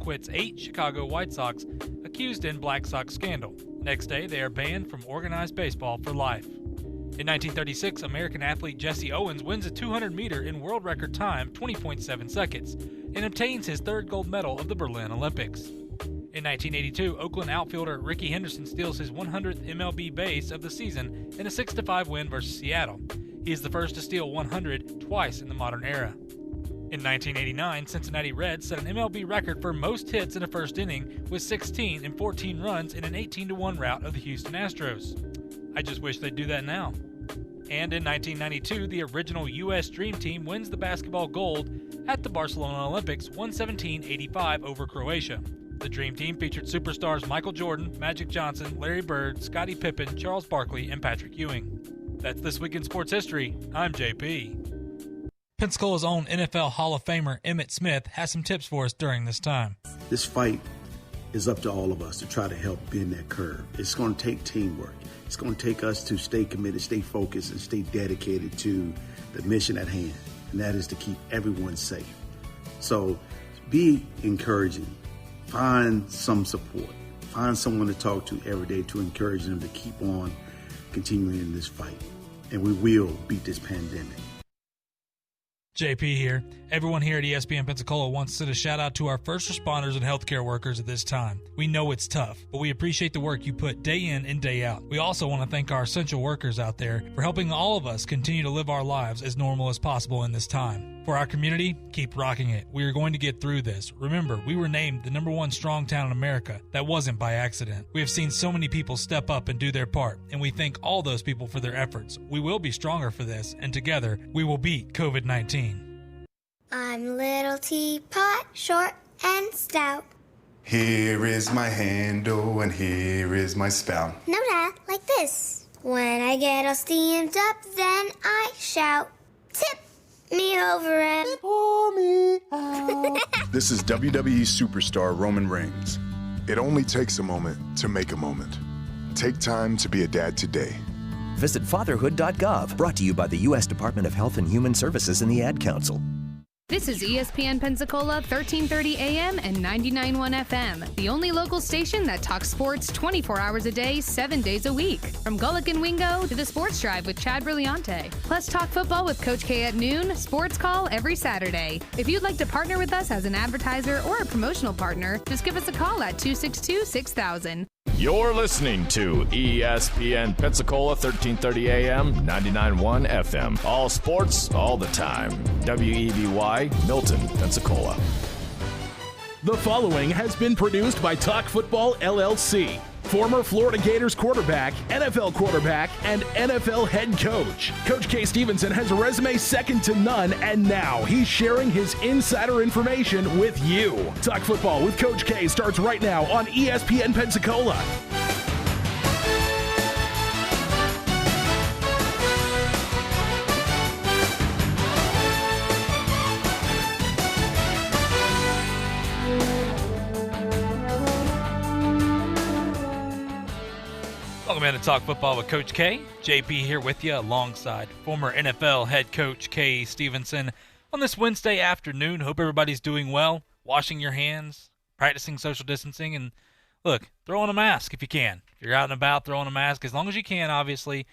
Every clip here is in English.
acquits 8 Chicago White Sox accused in Black Sox scandal. Next day, they are banned from organized baseball for life. In 1936, American athlete Jesse Owens wins a 200-meter in world record time, 20.7 seconds, and obtains his third gold medal of the Berlin Olympics. In 1982, Oakland outfielder Rickey Henderson steals his 100th MLB base of the season in a 6-5 win versus Seattle. He is the first to steal 100 twice in the modern era. In 1989, Cincinnati Reds set an MLB record for most hits in a first inning with 16 and 14 runs in an 18-1 rout of the Houston Astros. I just wish they'd do that now. And in 1992, the original U.S. Dream Team wins the basketball gold at the Barcelona Olympics 117-85 over Croatia. The Dream Team featured superstars Michael Jordan, Magic Johnson, Larry Bird, Scottie Pippen, Charles Barkley, and Patrick Ewing. That's This Week in Sports History. I'm JP. Pensacola's own NFL Hall of Famer Emmitt Smith has some tips for us during this time. This fight is up to all of us to try to help bend that curve. It's going to take teamwork. It's going to take us to stay committed, stay focused, and stay dedicated to the mission at hand, and that is to keep everyone safe. So be encouraging. Find some support. Find someone to talk to every day to encourage them to keep on continuing in this fight. And we will beat this pandemic. JP here. Everyone here at ESPN Pensacola wants to send a shout out to our first responders and healthcare workers at this time. We know it's tough, but we appreciate the work you put day in and day out. We also want to thank our essential workers out there for helping all of us continue to live our lives as normal as possible in this time. For our community, keep rocking it. We are going to get through this. Remember, we were named the #1 strong town in America. That wasn't by accident. We have seen so many people step up and do their part, and we thank all those people for their efforts. We will be stronger for this, and together, we will beat COVID-19. I'm little teapot, short and stout. Here is my handle and here is my spout. No, Dad, like this. When I get all steamed up, then I shout, tip me over and pour me out. This is WWE superstar Roman Reigns. It only takes a moment to make a moment. Take time to be a dad today. Visit fatherhood.gov, brought to you by the U.S. Department of Health and Human Services and the Ad Council. This is ESPN Pensacola 1330 AM and 99.1 FM, the only local station that talks sports 24 hours a day, 7 days a week. From Gullick and Wingo to the Sports Drive with Chad Brillante. Plus talk football with Coach K at noon, Sports Call every Saturday. If you'd like to partner with us as an advertiser or a promotional partner, just give us a call at 262-6000. You're listening to ESPN Pensacola 1330 AM, 99.1 FM. All sports, all the time. WEBY, Milton, Pensacola. The following has been produced by Talk Football LLC. Former Florida Gators quarterback, NFL quarterback, and NFL head coach. Coach K. Stevenson has a resume second to none, and now he's sharing his insider information with you. Talk Football with Coach K starts right now on ESPN Pensacola. Welcome in to Talk Football with Coach K. JP here with you alongside former NFL head coach K. Stevenson on this Wednesday afternoon. Hope everybody's doing well, washing your hands, practicing social distancing, and look, throw on a mask if you can. If you're out and about, throw on a mask as long as you can, obviously.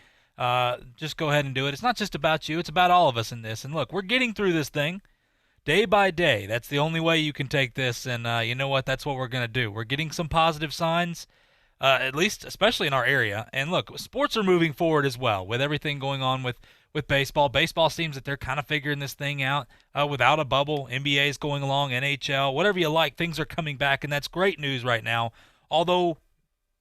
Just go ahead and do it. It's not just about you. It's about all of us in this. And look, we're getting through this thing day by day. That's the only way you can take this, and you know what? That's what we're going to do. We're getting some positive signs. At least, especially in our area. And look, sports are moving forward as well with everything going on with baseball. Baseball seems that they're kind of figuring this thing out without a bubble. NBA is going along, NHL, whatever you like, things are coming back, and that's great news right now. Although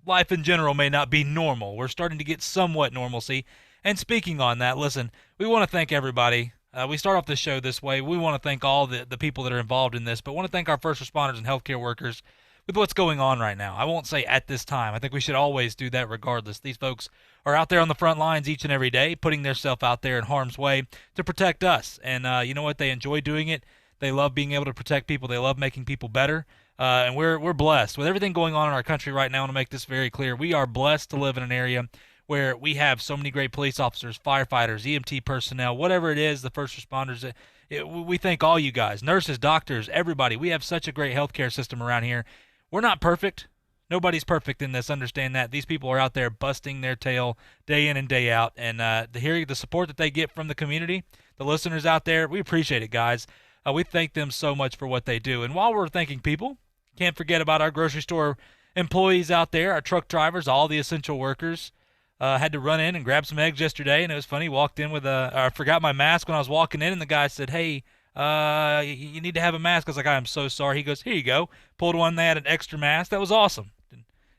life in general may not be normal, we're starting to get somewhat normalcy. And speaking on that, listen, we want to thank everybody. We start off the show this way. We want to thank all the people that are involved in this, but want to thank our first responders and healthcare workers with what's going on right now. I won't say at this time. I think we should always do that regardless. These folks are out there on the front lines each and every day, putting themselves out there in harm's way to protect us. And you know what? They enjoy doing it. They love being able to protect people. They love making people better. And we're blessed. With everything going on in our country right now, I want to make this very clear. We are blessed to live in an area where we have so many great police officers, firefighters, EMT personnel, whatever it is, the first responders. we thank all you guys, nurses, doctors, everybody. We have such a great healthcare system around here. We're not perfect. Nobody's perfect in this. Understand that. These people are out there busting their tail day in and day out, and to hear the support that they get from the community, the listeners out there, we appreciate it, guys. We thank them so much for what they do. And while we're thanking people, can't forget about our grocery store employees out there, our truck drivers, all the essential workers. Had to run in and grab some eggs yesterday, and it was funny. Walked in with I forgot my mask when I was walking in, and the guy said, "Hey, you need to have a mask." I was like, "I'm so sorry." He goes, "Here you go." Pulled one. They had an extra mask. That was awesome.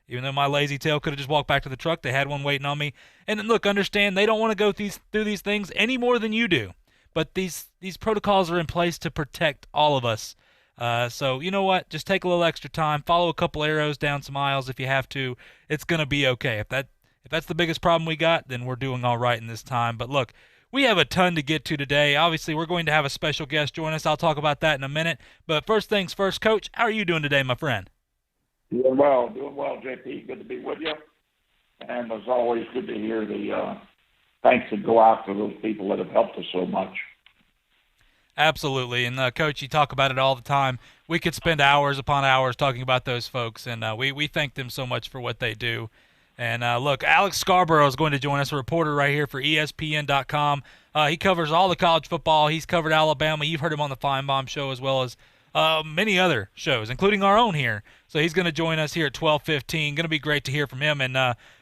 Even though my lazy tail could have just walked back to the truck, they had one waiting on me. And then, look, understand they don't want to go through these things any more than you do. But these protocols are in place to protect all of us. So you know what? Just take a little extra time. Follow a couple arrows down some aisles if you have to. It's going to be okay. If that's the biggest problem we got, then we're doing all right in this time. But look, we have a ton to get to today. Obviously, we're going to have a special guest join us. I'll talk about that in a minute. But first things first, Coach, how are you doing today, my friend? Doing well, JP. Good to be with you. And as always, good to hear the thanks that go out to those people that have helped us so much. Absolutely. And, Coach, you talk about it all the time. We could spend hours upon hours talking about those folks, and we thank them so much for what they do. And, look, Alex Scarborough is going to join us, a reporter right here for ESPN.com. He covers all the college football. He's covered Alabama. You've heard him on the Feinbaum Show as well as many other shows, including our own here. So he's going to join us here at 12:15. Going to be great to hear from him. And,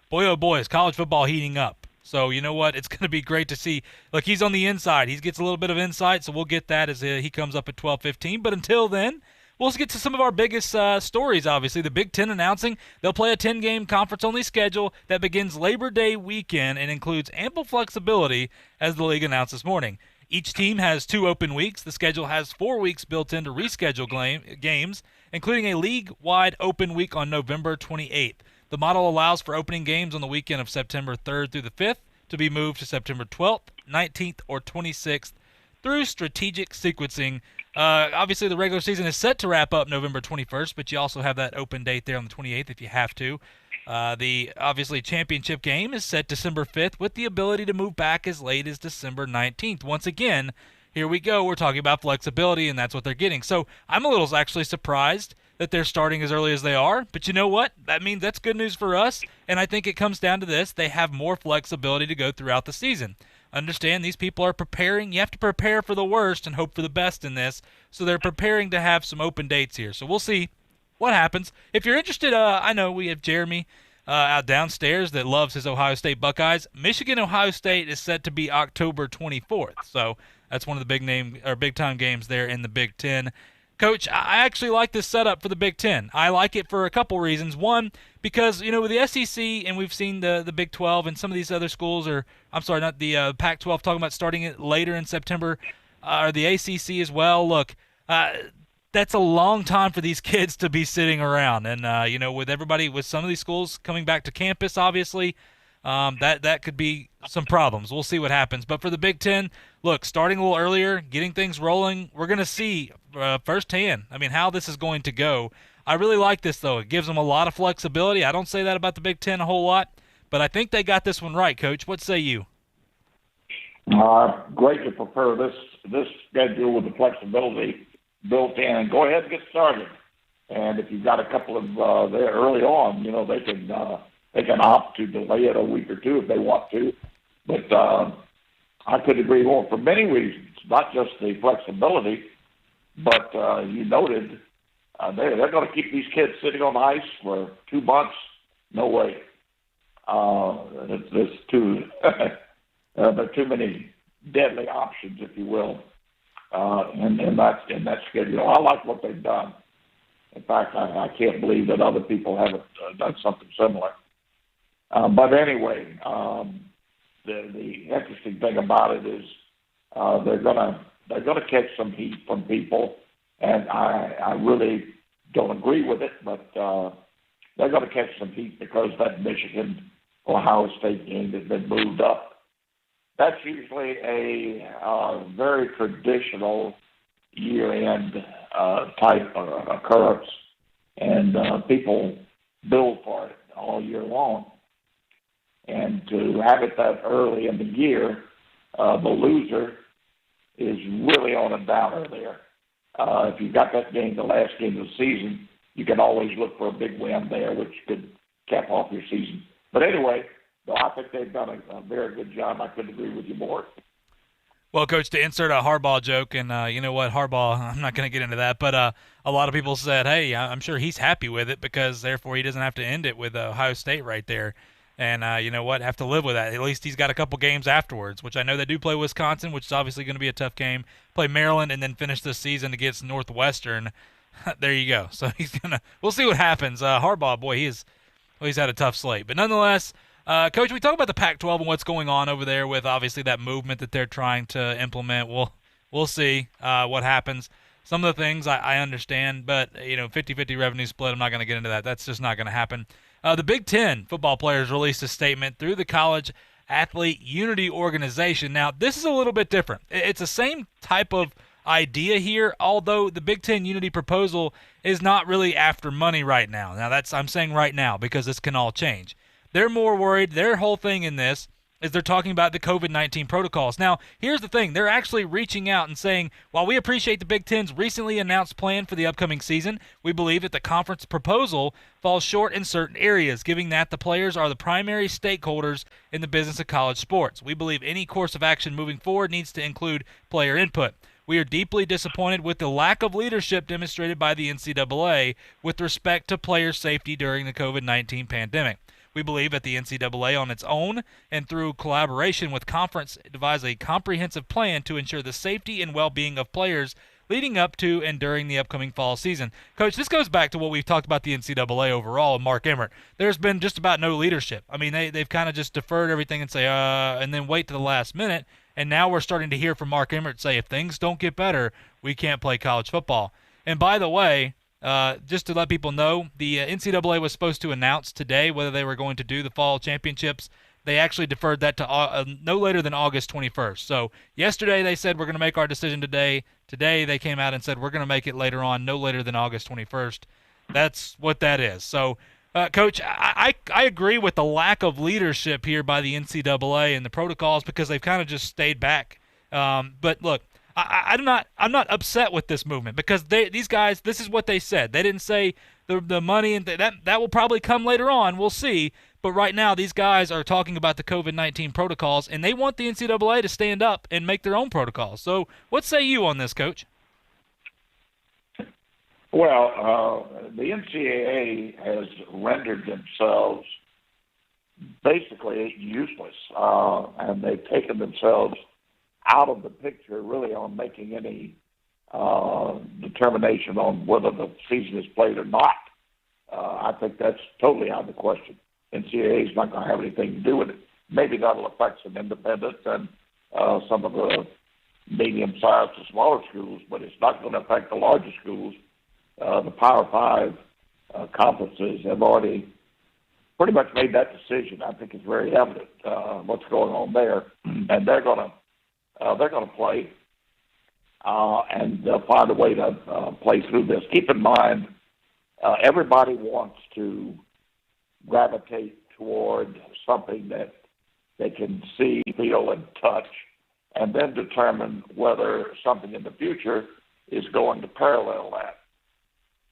boy, oh, boy, is college football heating up. So you know what? It's going to be great to see. Look, he's on the inside. He gets a little bit of insight, so we'll get that as he comes up at 12:15. But until then, we'll get to some of our biggest stories, obviously. The Big Ten announcing they'll play a 10-game conference-only schedule that begins Labor Day weekend and includes ample flexibility, as the league announced this morning. Each team has 2 open weeks. The schedule has 4 weeks built in to reschedule games, including a league-wide open week on November 28th. The model allows for opening games on the weekend of September 3rd through the 5th to be moved to September 12th, 19th, or 26th through strategic sequencing. Obviously, the regular season is set to wrap up November 21st, but you also have that open date there on the 28th if you have to. The obviously championship game is set December 5th with the ability to move back as late as December 19th. Once again, here we go. We're talking about flexibility, and that's what they're getting. So I'm a little actually surprised that they're starting as early as they are. But you know what? That means that's good news for us, and I think it comes down to this. They have more flexibility to go throughout the season. Understand, these people are preparing. You have to prepare for the worst and hope for the best in this. So they're preparing to have some open dates here. So we'll see what happens. If you're interested, I know we have Jeremy out downstairs that loves his Ohio State Buckeyes. Michigan-Ohio State is set to be October 24th. So that's one of the big-time games there in the Big Ten. Coach, I actually like this setup for the Big Ten. I like it for a couple reasons. One, because, with the SEC, and we've seen the Big 12 and some of these other schools, not the Pac-12, talking about starting it later in September, or the ACC as well. Look, that's a long time for these kids to be sitting around. And, with some of these schools coming back to campus, obviously, that could be some problems. We'll see what happens. But for the Big Ten, look, starting a little earlier, getting things rolling, we're going to see firsthand, how this is going to go. I really like this, though. It gives them a lot of flexibility. I don't say that about the Big Ten a whole lot, but I think they got this one right, Coach. What say you? Great to prepare this schedule with the flexibility built in. Go ahead and get started. And if you've got a couple of there early on, they can opt to delay it a week or two if they want to. But I could agree more for many reasons, not just the flexibility, but you noted they're going to keep these kids sitting on ice for 2 months. No way. There's too there are too many deadly options, if you will, in that schedule. I like what they've done. In fact, I can't believe that other people haven't done something similar. But anyway, the interesting thing about it is they're gonna catch some heat from people, and I really don't agree with it, but they're gonna catch some heat because that Michigan-Ohio State game has been moved up. That's usually a very traditional year-end type of occurrence, and people build for it all year long. And to have it that early in the year, the loser is really on a downer there. If you got that game, the last game of the season, you can always look for a big win there, which could cap off your season. But anyway, no, I think they've done a very good job. I couldn't agree with you more. Well, Coach, to insert a Harbaugh joke, and you know what, Harbaugh, I'm not going to get into that, but a lot of people said, hey, I'm sure he's happy with it because therefore he doesn't have to end it with Ohio State right there. And you know what, have to live with that. At least he's got a couple games afterwards, which I know they do play Wisconsin, which is obviously going to be a tough game. Play Maryland and then finish this season against Northwestern. There you go. So we'll see what happens. Harbaugh, boy, he's had a tough slate. But nonetheless, Coach, we talk about the Pac-12 and what's going on over there with obviously that movement that they're trying to implement. We'll see what happens. Some of the things I understand, but 50-50 revenue split, I'm not going to get into that. That's just not going to happen. The Big Ten football players released a statement through the College Athlete Unity Organization. Now, this is a little bit different. It's the same type of idea here, although the Big Ten Unity proposal is not really after money right now. Now, I'm saying right now because this can all change. They're more worried. Their whole thing in this is they're talking about the COVID-19 protocols. Now, here's the thing. They're actually reaching out and saying, while we appreciate the Big Ten's recently announced plan for the upcoming season, we believe that the conference proposal falls short in certain areas, given that the players are the primary stakeholders in the business of college sports. We believe any course of action moving forward needs to include player input. We are deeply disappointed with the lack of leadership demonstrated by the NCAA with respect to player safety during the COVID-19 pandemic. We believe that the NCAA on its own and through collaboration with conference devised a comprehensive plan to ensure the safety and well-being of players leading up to and during the upcoming fall season. Coach, this goes back to what we've talked about the NCAA overall and Mark Emmert. There's been just about no leadership. I mean, they've kind of just deferred everything and say, and then wait to the last minute. And now we're starting to hear from Mark Emmert say, if things don't get better, we can't play college football. And by the way, just to let people know, the NCAA was supposed to announce today whether they were going to do the fall championships. They actually deferred that to no later than August 21st. So yesterday they said we're going to make our decision today. Today they came out and said we're going to make it later on, no later than August 21st. That's what that is. So, Coach, I agree with the lack of leadership here by the NCAA and the protocols because they've kind of just stayed back. But look, I'm not upset with this movement because these guys, this is what they said. They didn't say the money and that will probably come later on. We'll see. But right now, these guys are talking about the COVID-19 protocols, and they want the NCAA to stand up and make their own protocols. So what say you on this, Coach? Well, the NCAA has rendered themselves basically useless, and they've taken themselves out of the picture really on making any determination on whether the season is played or not. I think that's totally out of the question. NCAA is not going to have anything to do with it. Maybe that'll affect some independents and some of the medium-sized to smaller schools, but it's not going to affect the larger schools. The Power Five conferences have already pretty much made that decision. I think it's very evident what's going on there, and they're going to play and they'll find a way to play through this. Keep in mind, everybody wants to gravitate toward something that they can see, feel, and touch, and then determine whether something in the future is going to parallel that.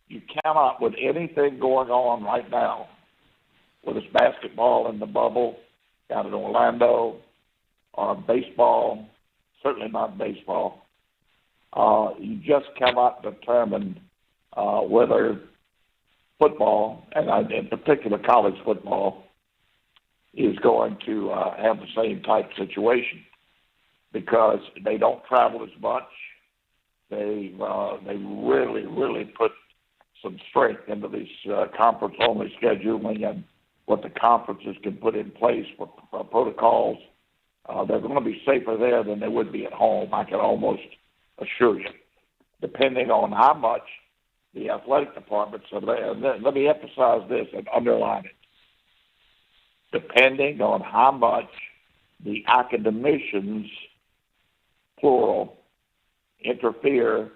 You cannot, with anything going on right now, whether it's basketball in the bubble down in Orlando or baseball, certainly not baseball, you just cannot determine whether football, and in particular college football, is going to have the same type situation because they don't travel as much. They really, really put some strength into this conference-only scheduling and what the conferences can put in place for protocols. They're going to be safer there than they would be at home, I can almost assure you, depending on how much the athletic departments are there. Let me emphasize this and underline it. Depending on how much the academicians, plural, interfere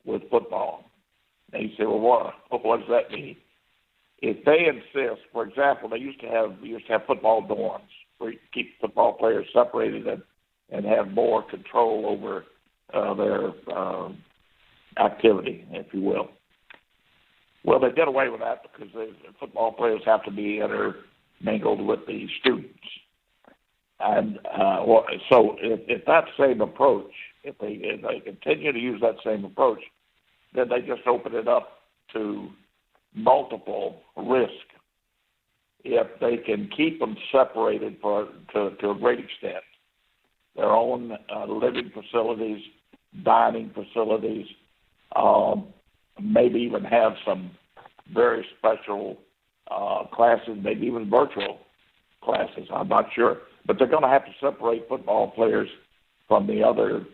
with football. And you say, well, what does that mean? If they insist, for example, we used to have football dorms where you keep football players separated and have more control over their activity, if you will. Well, they did away with that because the football players have to be intermingled with the students. And so if that same approach, if they continue to use that same approach, then they just open it up to multiple risk. If they can keep them separated to a great extent, their own living facilities, dining facilities, maybe even have some very special classes, maybe even virtual classes, I'm not sure. But they're going to have to separate football players from the other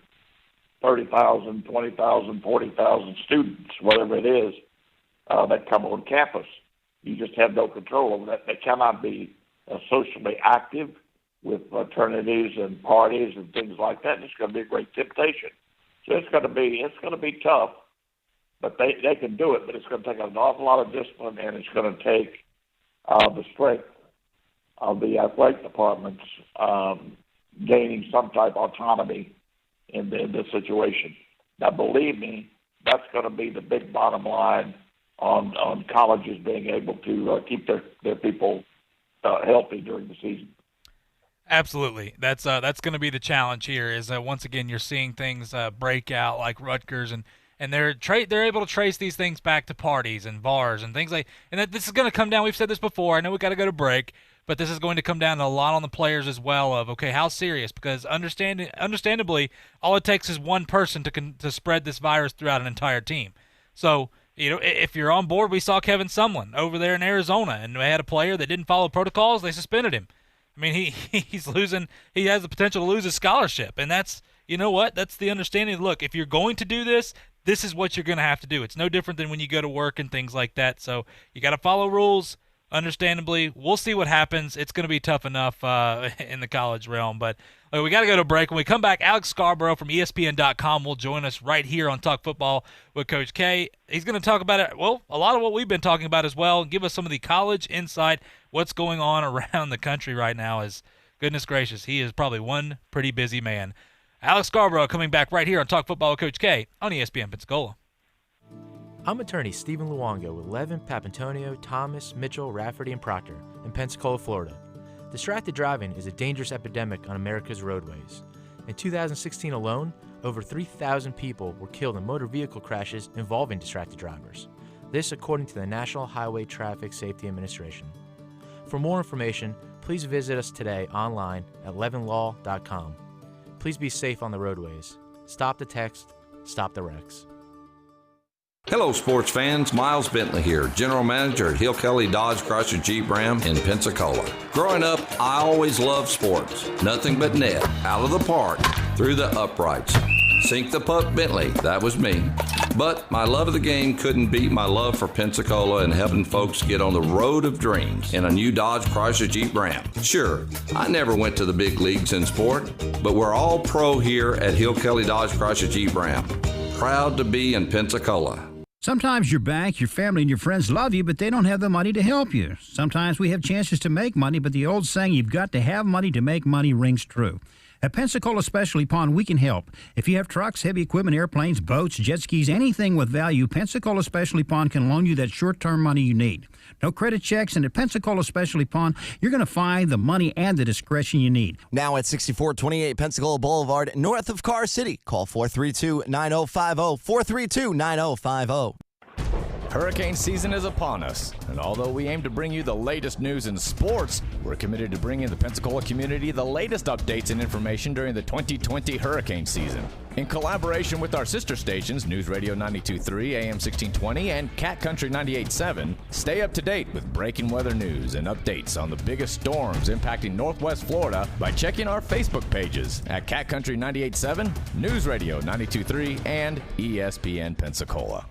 30,000, 20,000, 40,000 students, whatever it is, that come on campus. You just have no control over that. They cannot be socially active with fraternities and parties and things like that. It's going to be a great temptation. So it's going to be tough, but they can do it. But it's going to take an awful lot of discipline, and it's going to take the strength of the athletic departments gaining some type of autonomy in this situation. Now, believe me, that's going to be the big bottom line on colleges being able to keep their people healthy during the season. Absolutely. That's going to be the challenge here. Is once again you're seeing things break out like Rutgers, and they're able to trace these things back to parties and bars and things like. And that this is going to come down. We've said this before. I know we got to go to break, but this is going to come down a lot on the players as well. Of okay, how serious? Because understandably, all it takes is one person to spread this virus throughout an entire team. So. You know, if you're on board, we saw Kevin Sumlin over there in Arizona, and they had a player that didn't follow protocols. They suspended him. I mean, he's losing. He has the potential to lose his scholarship, and that's, you know what? That's the understanding. Look, if you're going to do this, this is what you're going to have to do. It's no different than when you go to work and things like that. So you got to follow rules. Understandably, we'll see what happens. It's going to be tough enough in the college realm, but we got to go to a break. When we come back, Alex Scarborough from ESPN.com will join us right here on Talk Football with Coach K. He's going to talk about it, well, a lot of what we've been talking about as well, and give us some of the college insight, what's going on around the country right now. Is goodness gracious, he is probably one pretty busy man. Alex Scarborough coming back right here on Talk Football with Coach K on ESPN Pensacola. I'm attorney Stephen Luongo with Levin, Papantonio, Thomas, Mitchell, Rafferty, and Proctor in Pensacola, Florida. Distracted driving is a dangerous epidemic on America's roadways. In 2016 alone, over 3,000 people were killed in motor vehicle crashes involving distracted drivers. This according to the National Highway Traffic Safety Administration. For more information, please visit us today online at levinlaw.com. Please be safe on the roadways. Stop the text, stop the wrecks. Hello, sports fans. Miles Bentley here, General Manager at Hill Kelly Dodge Chrysler Jeep Ram in Pensacola. Growing up, I always loved sports. Nothing but net, out of the park, through the uprights. Sink the puck Bentley, that was me. But my love of the game couldn't beat my love for Pensacola and helping folks get on the road of dreams in a new Dodge Chrysler Jeep Ram. Sure, I never went to the big leagues in sport, but we're all pro here at Hill Kelly Dodge Chrysler Jeep Ram. Proud to be in Pensacola. Sometimes your bank, your family, and your friends love you, but they don't have the money to help you. Sometimes we have chances to make money, but the old saying, you've got to have money to make money, rings true. At Pensacola Specialty Pond, we can help. If you have trucks, heavy equipment, airplanes, boats, jet skis, anything with value, Pensacola Specialty Pond can loan you that short-term money you need. No credit checks, and at Pensacola Specialty Pond, you're going to find the money and the discretion you need. Now at 6428 Pensacola Boulevard, north of Car City. Call 432-9050, 432-9050. Hurricane season is upon us, and although we aim to bring you the latest news in sports, we're committed to bringing the Pensacola community the latest updates and information during the 2020 hurricane season. In collaboration with our sister stations, News Radio 92.3, AM 1620, and Cat Country 98.7, stay up to date with breaking weather news and updates on the biggest storms impacting Northwest Florida by checking our Facebook pages at Cat Country 98.7, News Radio 92.3, and ESPN Pensacola.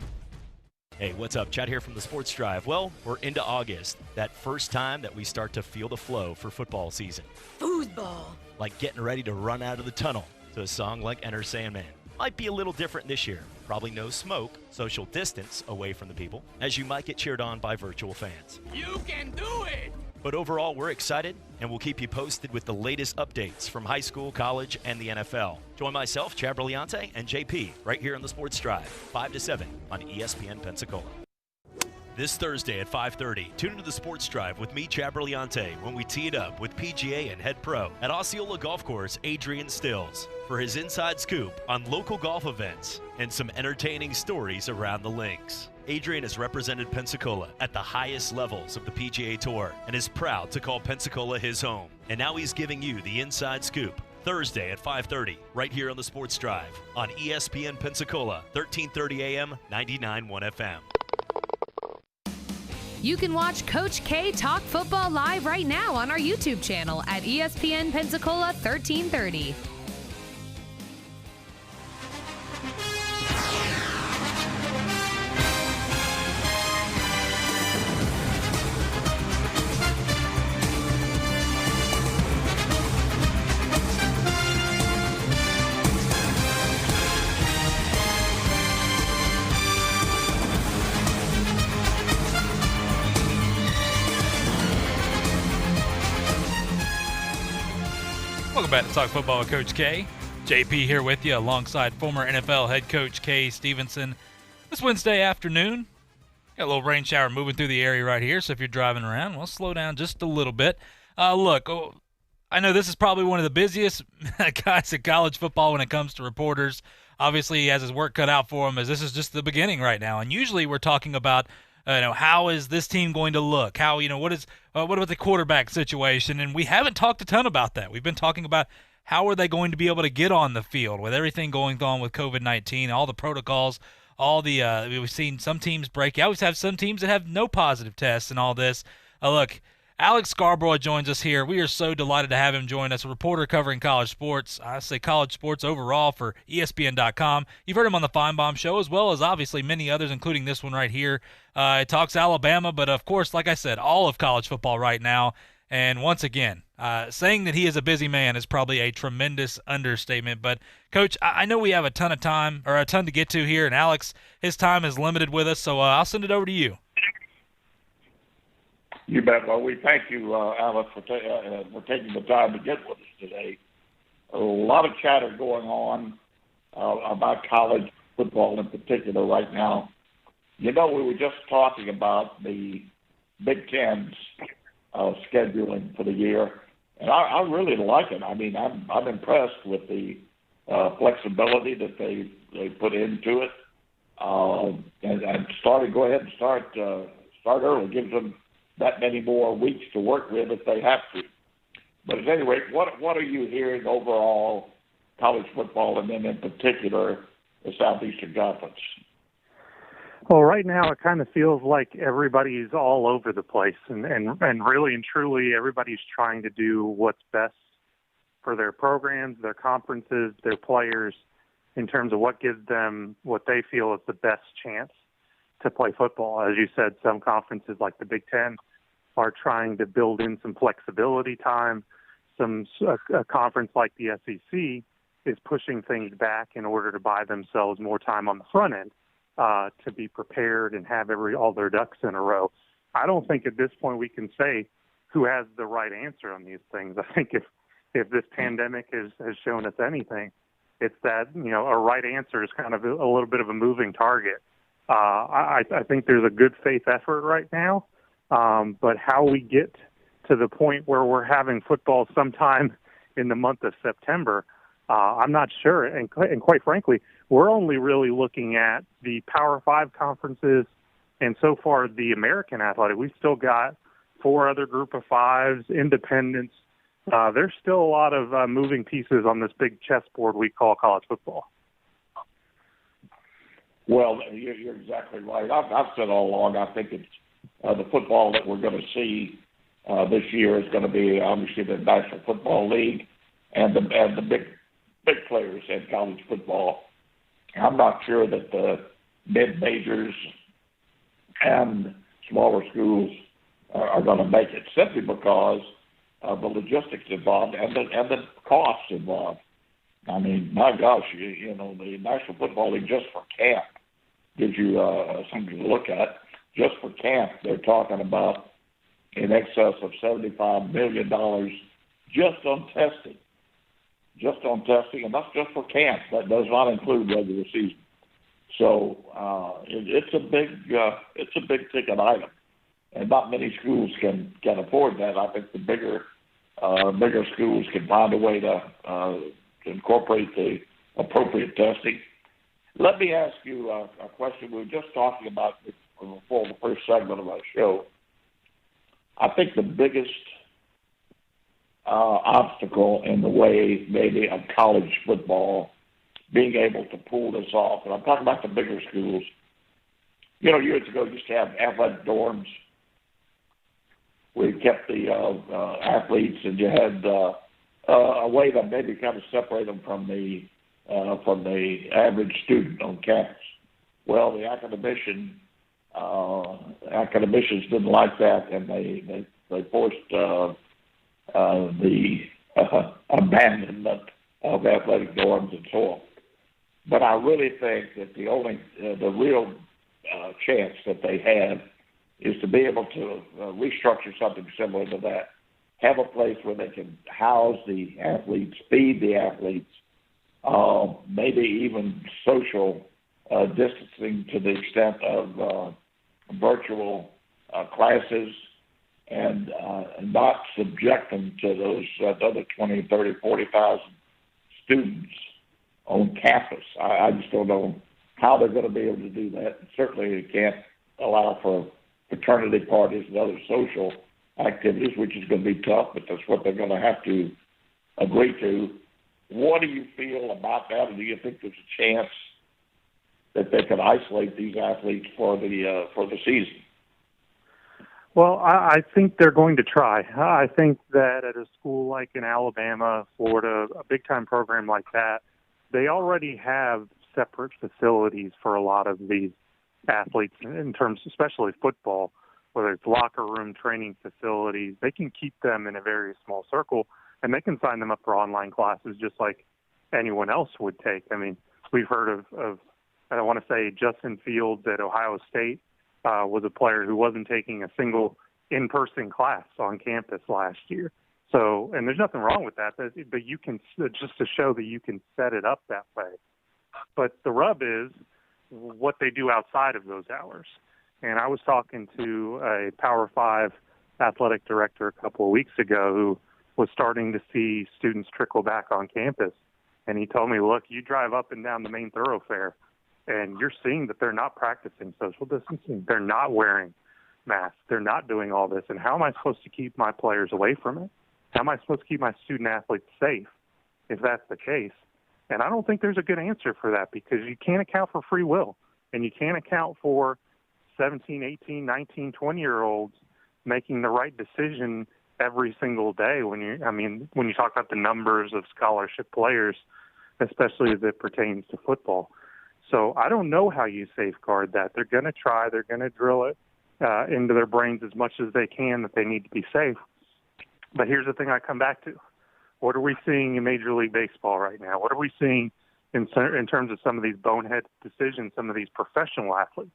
Hey, what's up? Chad here from the Sports Drive. Well, we're into August, that first time that we start to feel the flow for football season. Foosball. Like getting ready to run out of the tunnel to a song like Enter Sandman. Might be a little different this year. Probably no smoke, social distance away from the people, as you might get cheered on by virtual fans. You can do it! But overall, we're excited, and we'll keep you posted with the latest updates from high school, college, and the NFL. Join myself, Chad Brillante, and JP right here on the Sports Drive, 5 to 7 on ESPN Pensacola. This Thursday at 5:30, tune into the Sports Drive with me, Chad Brillante, when we tee it up with PGA and head pro at Osceola Golf Course, Adrian Stills, for his inside scoop on local golf events and some entertaining stories around the links. Adrian has represented Pensacola at the highest levels of the PGA Tour and is proud to call Pensacola his home. And now he's giving you the inside scoop Thursday at 5:30, right here on the Sports Drive on ESPN Pensacola, 1330 AM, 99.1 FM. You can watch Coach K talk football live right now on our YouTube channel at ESPN Pensacola 1330. Welcome back to Talk Football with Coach K. JP here with you alongside former NFL head coach Kay Stevenson. This Wednesday afternoon, got a little rain shower moving through the area right here, so if you're driving around, well, slow down just a little bit. Look, I know this is probably one of the busiest guys at college football when it comes to reporters. Obviously, he has his work cut out for him, as this is just the beginning right now. And usually we're talking about how is this team going to look? How, what about the quarterback situation? And we haven't talked a ton about that. We've been talking about how are they going to be able to get on the field with everything going on with COVID-19, all the protocols, all the we've seen some teams break out. We have some teams that have no positive tests and all this. Look, Alex Scarborough joins us here. We are so delighted to have him join us, a reporter covering college sports. I say college sports overall for ESPN.com. You've heard him on the Feinbaum Show, as well as obviously many others, including this one right here. It talks Alabama, but of course, like I said, all of college football right now. And once again, saying that he is a busy man is probably a tremendous understatement. But, Coach, I know we have a ton of time, or a ton to get to here, and Alex, his time is limited with us, so I'll send it over to you. You bet. Well, we thank you, Alex, for taking the time to get with us today. A lot of chatter going on about college football in particular right now. We were just talking about the Big Ten's scheduling for the year, and I really like it. I mean, I'm impressed with the flexibility that they put into it, and go ahead and start early. Gives them that many more weeks to work with if they have to. But at any rate, what are you hearing overall college football, and then in particular the Southeastern Conference? Well, right now it kind of feels like everybody's all over the place, and really and truly everybody's trying to do what's best for their programs, their conferences, their players, in terms of what gives them what they feel is the best chance to play football. As you said, some conferences like the Big Ten are trying to build in some flexibility time. A conference like the SEC is pushing things back in order to buy themselves more time on the front end to be prepared and have all their ducks in a row. I don't think at this point we can say who has the right answer on these things. I think if this pandemic has shown us anything, it's that a right answer is kind of a little bit of a moving target. I think there's a good faith effort right now, but how we get to the point where we're having football sometime in the month of September, I'm not sure. And quite frankly, we're only really looking at the Power 5 conferences and so far the American Athletic. We've still got 4 other Group of Fives, independents. There's still a lot of moving pieces on this big chessboard we call college football. Well, you're exactly right. I've said all along, I think it's the football that we're going to see this year is going to be obviously the National Football League and the big players in college football. I'm not sure that the mid-majors and smaller schools are going to make it, simply because of the logistics involved and the costs involved. I mean, my gosh, the National Football League, just for camp, gives you something to look at. Just for camp, they're talking about in excess of $75 million just on testing. And that's just for camp. That does not include regular season. So it's a big ticket item, and not many schools can afford that. I think the bigger schools can find a way to incorporate the appropriate testing. Let me ask you a question. We were just talking about before the first segment of our show. I think the biggest obstacle in the way maybe of college football being able to pull this off, and I'm talking about the bigger schools. Years ago, you used to have athletic dorms where you kept the athletes, and you had a way to maybe kind of separate them from the average student on campus. Well, the academicians didn't like that, and they forced the abandonment of athletic dorms and so on. But I really think that the real chance that they have is to be able to restructure something similar to that. Have a place where they can house the athletes, feed the athletes, maybe even social distancing to the extent of virtual classes, and not subject them to those other 20, 30, 40,000 students on campus. I just don't know how they're going to be able to do that. Certainly they can't allow for fraternity parties and other social activities, which is going to be tough, but that's what they're going to have to agree to. What do you feel about that? Or do you think there's a chance that they could isolate these athletes for the season? Well, I think they're going to try. I think that at a school like in Alabama, Florida, a big-time program like that, they already have separate facilities for a lot of these athletes in terms, especially football, whether it's locker room, training facilities. They can keep them in a very small circle, and they can sign them up for online classes just like anyone else would take. I mean, we've heard of I want to say Justin Fields at Ohio State was a player who wasn't taking a single in-person class on campus last year. So, and there's nothing wrong with that, but you can, just to show that you can set it up that way. But the rub is what they do outside of those hours. And I was talking to a Power 5 athletic director a couple of weeks ago who was starting to see students trickle back on campus. And he told me, look, you drive up and down the main thoroughfare, and you're seeing that they're not practicing social distancing. They're not wearing masks. They're not doing all this. And how am I supposed to keep my players away from it? How am I supposed to keep my student athletes safe if that's the case? And I don't think there's a good answer for that, because you can't account for free will, and you can't account for 17, 18, 19, 20-year-olds making the right decision every single day when you talk about the numbers of scholarship players, especially as it pertains to football. So I don't know how you safeguard that. They're going to try. They're going to drill it into their brains as much as they can that they need to be safe. But here's the thing I come back to. What are we seeing in Major League Baseball right now? What are we seeing in terms of some of these bonehead decisions some of these professional athletes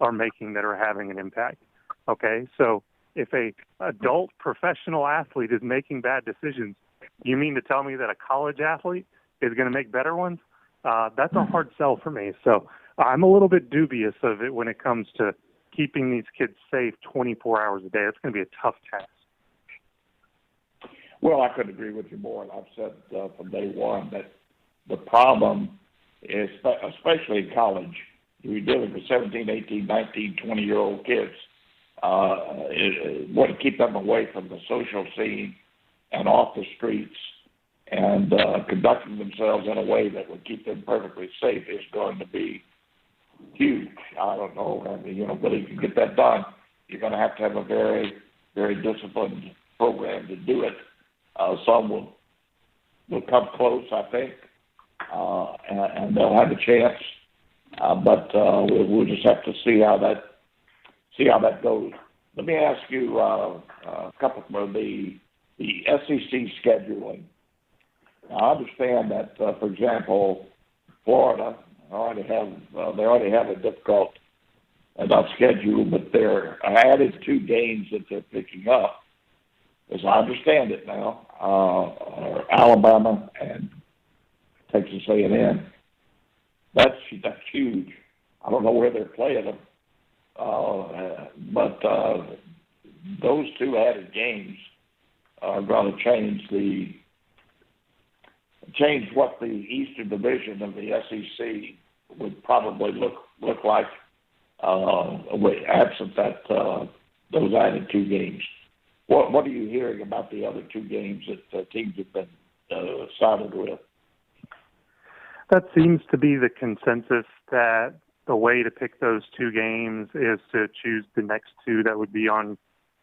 are making that are having an impact? Okay, so if a adult professional athlete is making bad decisions, you mean to tell me that a college athlete is going to make better ones? That's a hard sell for me. So I'm a little bit dubious of it when it comes to keeping these kids safe 24 hours a day. It's going to be a tough task. Well, I couldn't agree with you more. And I've said from day one that the problem is, especially in college, you're dealing with 17, 18, 19, 20-year-old kids. Want to keep them away from the social scene and off the streets, and conducting themselves in a way that would keep them perfectly safe is going to be huge. I don't know. But if you get that done, you're going to have a very, very disciplined program to do it. Some will come close, I think, and they'll have a chance. But we'll just have to see how that goes. Let me ask you a couple of the SEC scheduling. Now, I understand that, for example, Florida they already have a difficult about schedule, but their added 2 games that they're picking up, as I understand it now, are Alabama and Texas A&M. That's huge. I don't know where they're playing them, but those 2 added games are going to change what the Eastern Division of the SEC would probably look like absent those added 2 games. What are you hearing about the other 2 games that teams have been sided with? That seems to be the consensus, that the way to pick those 2 games is to choose the next 2 that would be on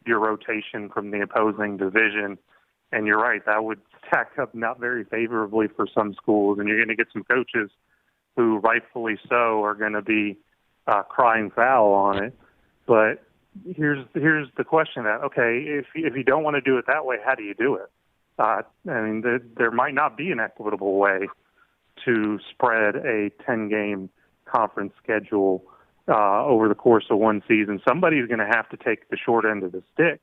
your rotation from the opposing division. And you're right, that would stack up not very favorably for some schools, and you're going to get some coaches who, rightfully so, are going to be crying foul on it. But here's the question: that okay, if you don't want to do it that way, how do you do it? I mean, there might not be an equitable way to spread a 10-game conference schedule over the course of one season. Somebody's going to have to take the short end of the stick,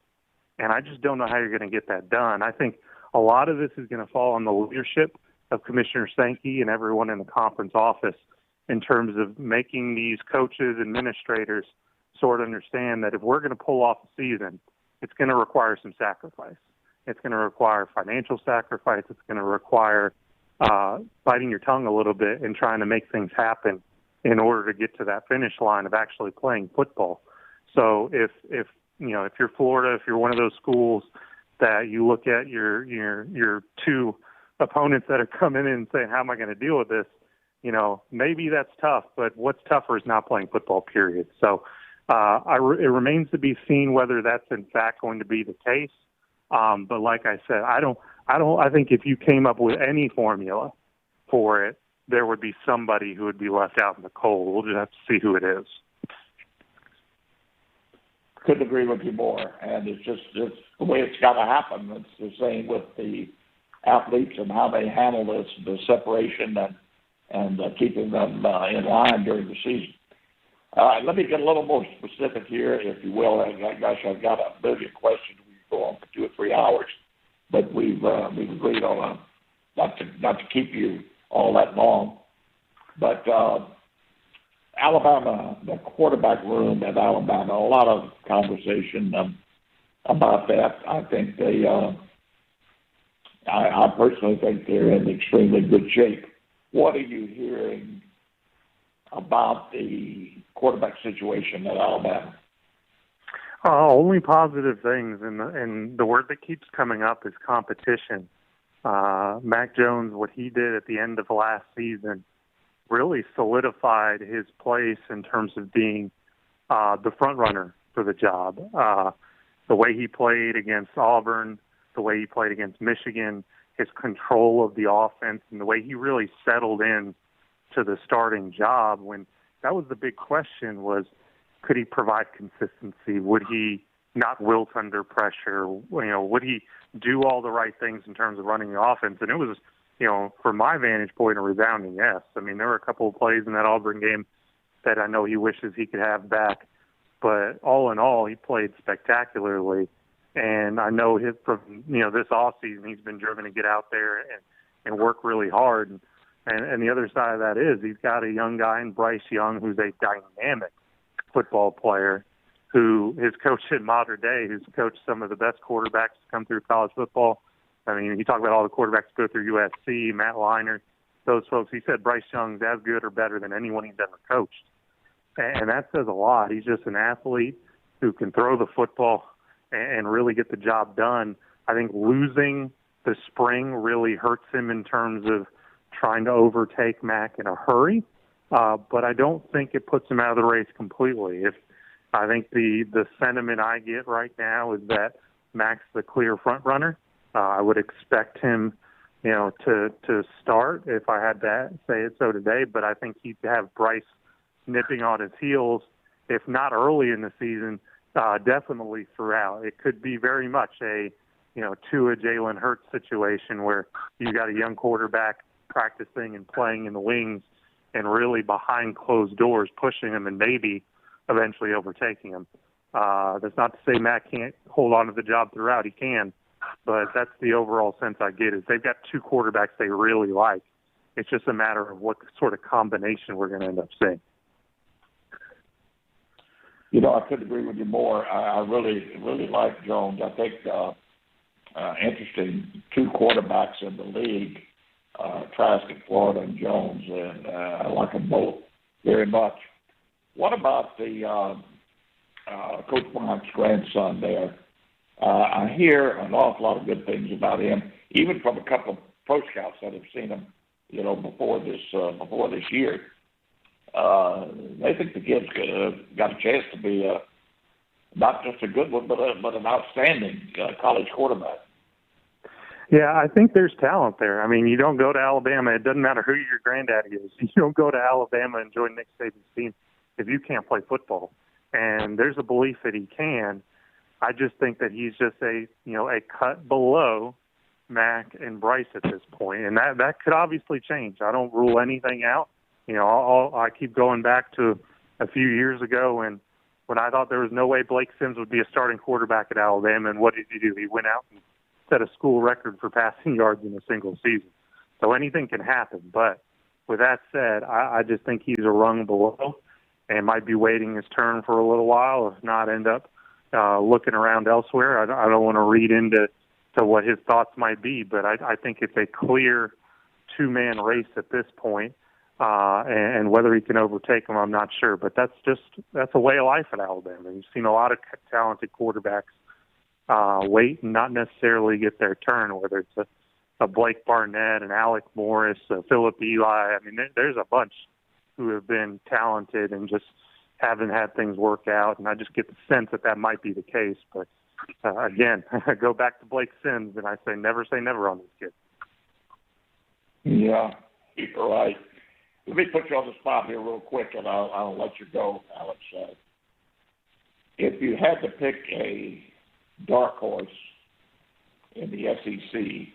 and I just don't know how you're going to get that done. I think a lot of this is going to fall on the leadership of Commissioner Sankey and everyone in the conference office in terms of making these coaches, administrators sort of understand that if we're going to pull off a season, it's going to require some sacrifice. It's going to require financial sacrifice. It's going to require biting your tongue a little bit and trying to make things happen in order to get to that finish line of actually playing football. So if you're Florida, if you're one of those schools that you look at your 2 opponents that are coming in and saying, how am I going to deal with this? Maybe that's tough, but what's tougher is not playing football, period. So it remains to be seen whether that's in fact going to be the case. But like I said, I think if you came up with any formula for it, there would be somebody who would be left out in the cold. We'll just have to see who it is. Couldn't agree with you more. And it's the way it's got to happen. It's the same with the athletes and how they handle the separation and keeping them in line during the season. Let me get a little more specific here, if you will. Gosh, I've got a million questions. We can go on for 2 or 3 hours, but we've agreed on not to keep you all that long. But Alabama, the quarterback room at Alabama, a lot of conversation about that. I think I personally think they're in extremely good shape. What are you hearing about the quarterback situation at Alabama? Only positive things, and the word that keeps coming up is competition. Mac Jones, what he did at the end of last season, really solidified his place in terms of being the front runner for the job. The way he played against Auburn, the way he played against Michigan, his control of the offense, and the way he really settled in to the starting job, when that was the big question, was could he provide consistency? Would he not wilt under pressure? Would he do all the right things in terms of running the offense? And it was, from my vantage point, a resounding yes. I mean, there were a couple of plays in that Auburn game that I know he wishes he could have back, but all in all, he played spectacularly. And I know from this offseason, he's been driven to get out there and work really hard. And the other side of that is he's got a young guy in Bryce Young who's a dynamic football player, who his coach at Mater Dei, who's coached some of the best quarterbacks to come through college football. I mean, you talk about all the quarterbacks go through USC, Matt Leinart, those folks. He said Bryce Young's as good or better than anyone he's ever coached. And that says a lot. He's just an athlete who can throw the football and really get the job done. I think losing the spring really hurts him in terms of trying to overtake Mac in a hurry. But I don't think it puts him out of the race completely. I think the sentiment I get right now is that Mac's the clear front runner. I would expect him, to start if I had to say it so today. But I think he'd have Bryce nipping on his heels, if not early in the season, definitely throughout. It could be very much a Tua Jalen Hurts situation where you got a young quarterback practicing and playing in the wings and really behind closed doors pushing him, and maybe eventually overtaking him. That's not to say Matt can't hold on to the job throughout. He can. But that's the overall sense I get is they've got two quarterbacks they really like. It's just a matter of what sort of combination we're going to end up seeing. I couldn't agree with you more. I really like Jones. I think interesting two quarterbacks in the league, Trask in Florida and Jones, and I like them both very much. What about the Coach Bryant's grandson there? I hear an awful lot of good things about him, even from a couple of pro scouts that have seen him, before this year. They think the kid's got a chance to be not just a good one, but an outstanding college quarterback. Yeah, I think there's talent there. I mean, you don't go to Alabama. It doesn't matter who your granddaddy is. You don't go to Alabama and join Nick Saban's team if you can't play football. And there's a belief that he can. I just think that he's just a cut below Mac and Bryce at this point, and that could obviously change. I don't rule anything out. I keep going back to a few years ago when I thought there was no way Blake Sims would be a starting quarterback at Alabama, and what did he do? He went out and set a school record for passing yards in a single season. So anything can happen. But with that said, I just think he's a rung below and might be waiting his turn for a little while, if not end up looking around elsewhere. I don't want to read into what his thoughts might be, but I think it's a clear two-man race at this point, and whether he can overtake him, I'm not sure. But that's a way of life at Alabama. You've seen a lot of talented quarterbacks wait and not necessarily get their turn, whether it's a Blake Barnett, an Alec Morris, a Philip Eli. I mean, there's a bunch who have been talented and just haven't had things work out, and I just get the sense that might be the case. But again, I go back to Blake Sims, and I say never on this kid. Yeah, you're right. Let me put you on the spot here real quick, and I'll let you go, Alex. If you had to pick a dark horse in the SEC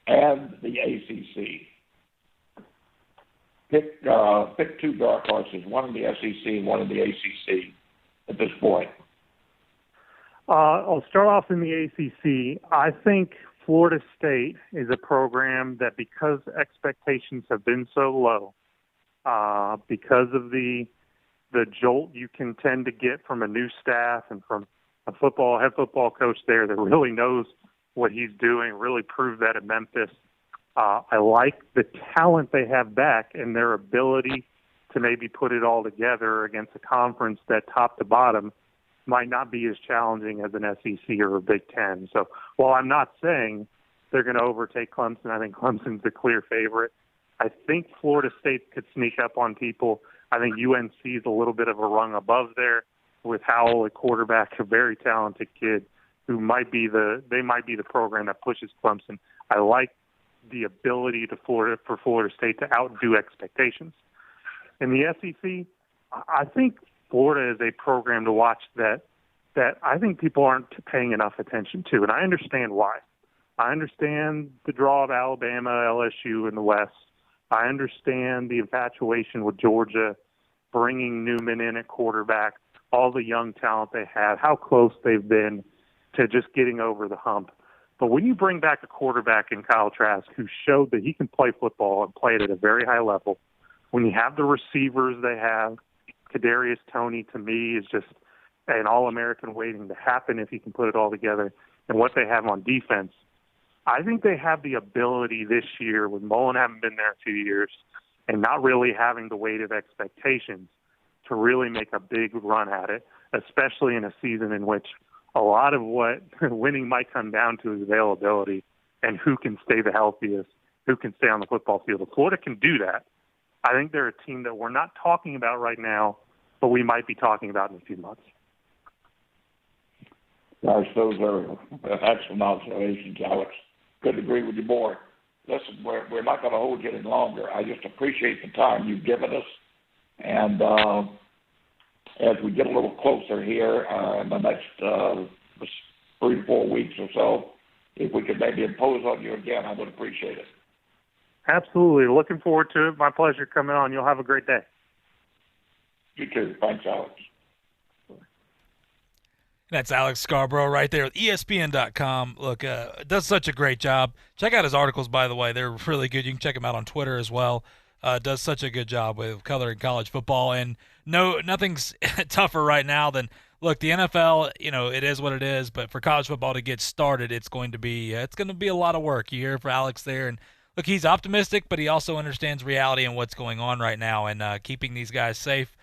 and the ACC, pick two dark horses, one in the SEC and one in the ACC at this point. I'll start off in the ACC. I think Florida State is a program that, because expectations have been so low, because of the jolt you can tend to get from a new staff and from a head football coach there that really knows what he's doing, really proved that at Memphis. I like the talent they have back and their ability to maybe put it all together against a conference that top to bottom might not be as challenging as an SEC or a Big Ten. So while I'm not saying they're going to overtake Clemson, I think Clemson's the clear favorite. I think Florida State could sneak up on people. I think UNC is a little bit of a rung above there with Howell, a quarterback, a very talented kid who might be the program that pushes Clemson. I like the ability for Florida State to outdo expectations. In the SEC, I think Florida is a program to watch that I think people aren't paying enough attention to, and I understand why. I understand the draw of Alabama, LSU in the West. I understand the infatuation with Georgia, bringing Newman in at quarterback, all the young talent they have, how close they've been to just getting over the hump. But when you bring back a quarterback in Kyle Trask who showed that he can play football and play it at a very high level, when you have the receivers they have, Kadarius Toney, to me, is just an All-American waiting to happen if he can put it all together. And what they have on defense, I think they have the ability this year, with Mullen having been there 2 years and not really having the weight of expectations, to really make a big run at it, especially in a season in which a lot of what winning might come down to is availability and who can stay the healthiest, who can stay on the football field. If Florida can do that, I think they're a team that we're not talking about right now, but we might be talking about in a few months. Gosh, those are excellent observations, Alex. Couldn't agree with you more. Listen, we're not going to hold you any longer. I just appreciate the time you've given us. And as we get a little closer here in the next 3 to 4 weeks or so, if we could maybe impose on you again, I would appreciate it. Absolutely. Looking forward to it. My pleasure coming on. You'll have a great day. You too. Thanks, Alex. That's Alex Scarborough right there with ESPN.com. Look, does such a great job. Check out his articles, by the way. They're really good. You can check him out on Twitter as well. Does such a good job with coloring college football. And nothing's tougher right now than, look, the NFL, it is what it is. But for college football to get started, it's going to be a lot of work. You hear for Alex there. And, look, he's optimistic, but he also understands reality and what's going on right now. And keeping these guys safe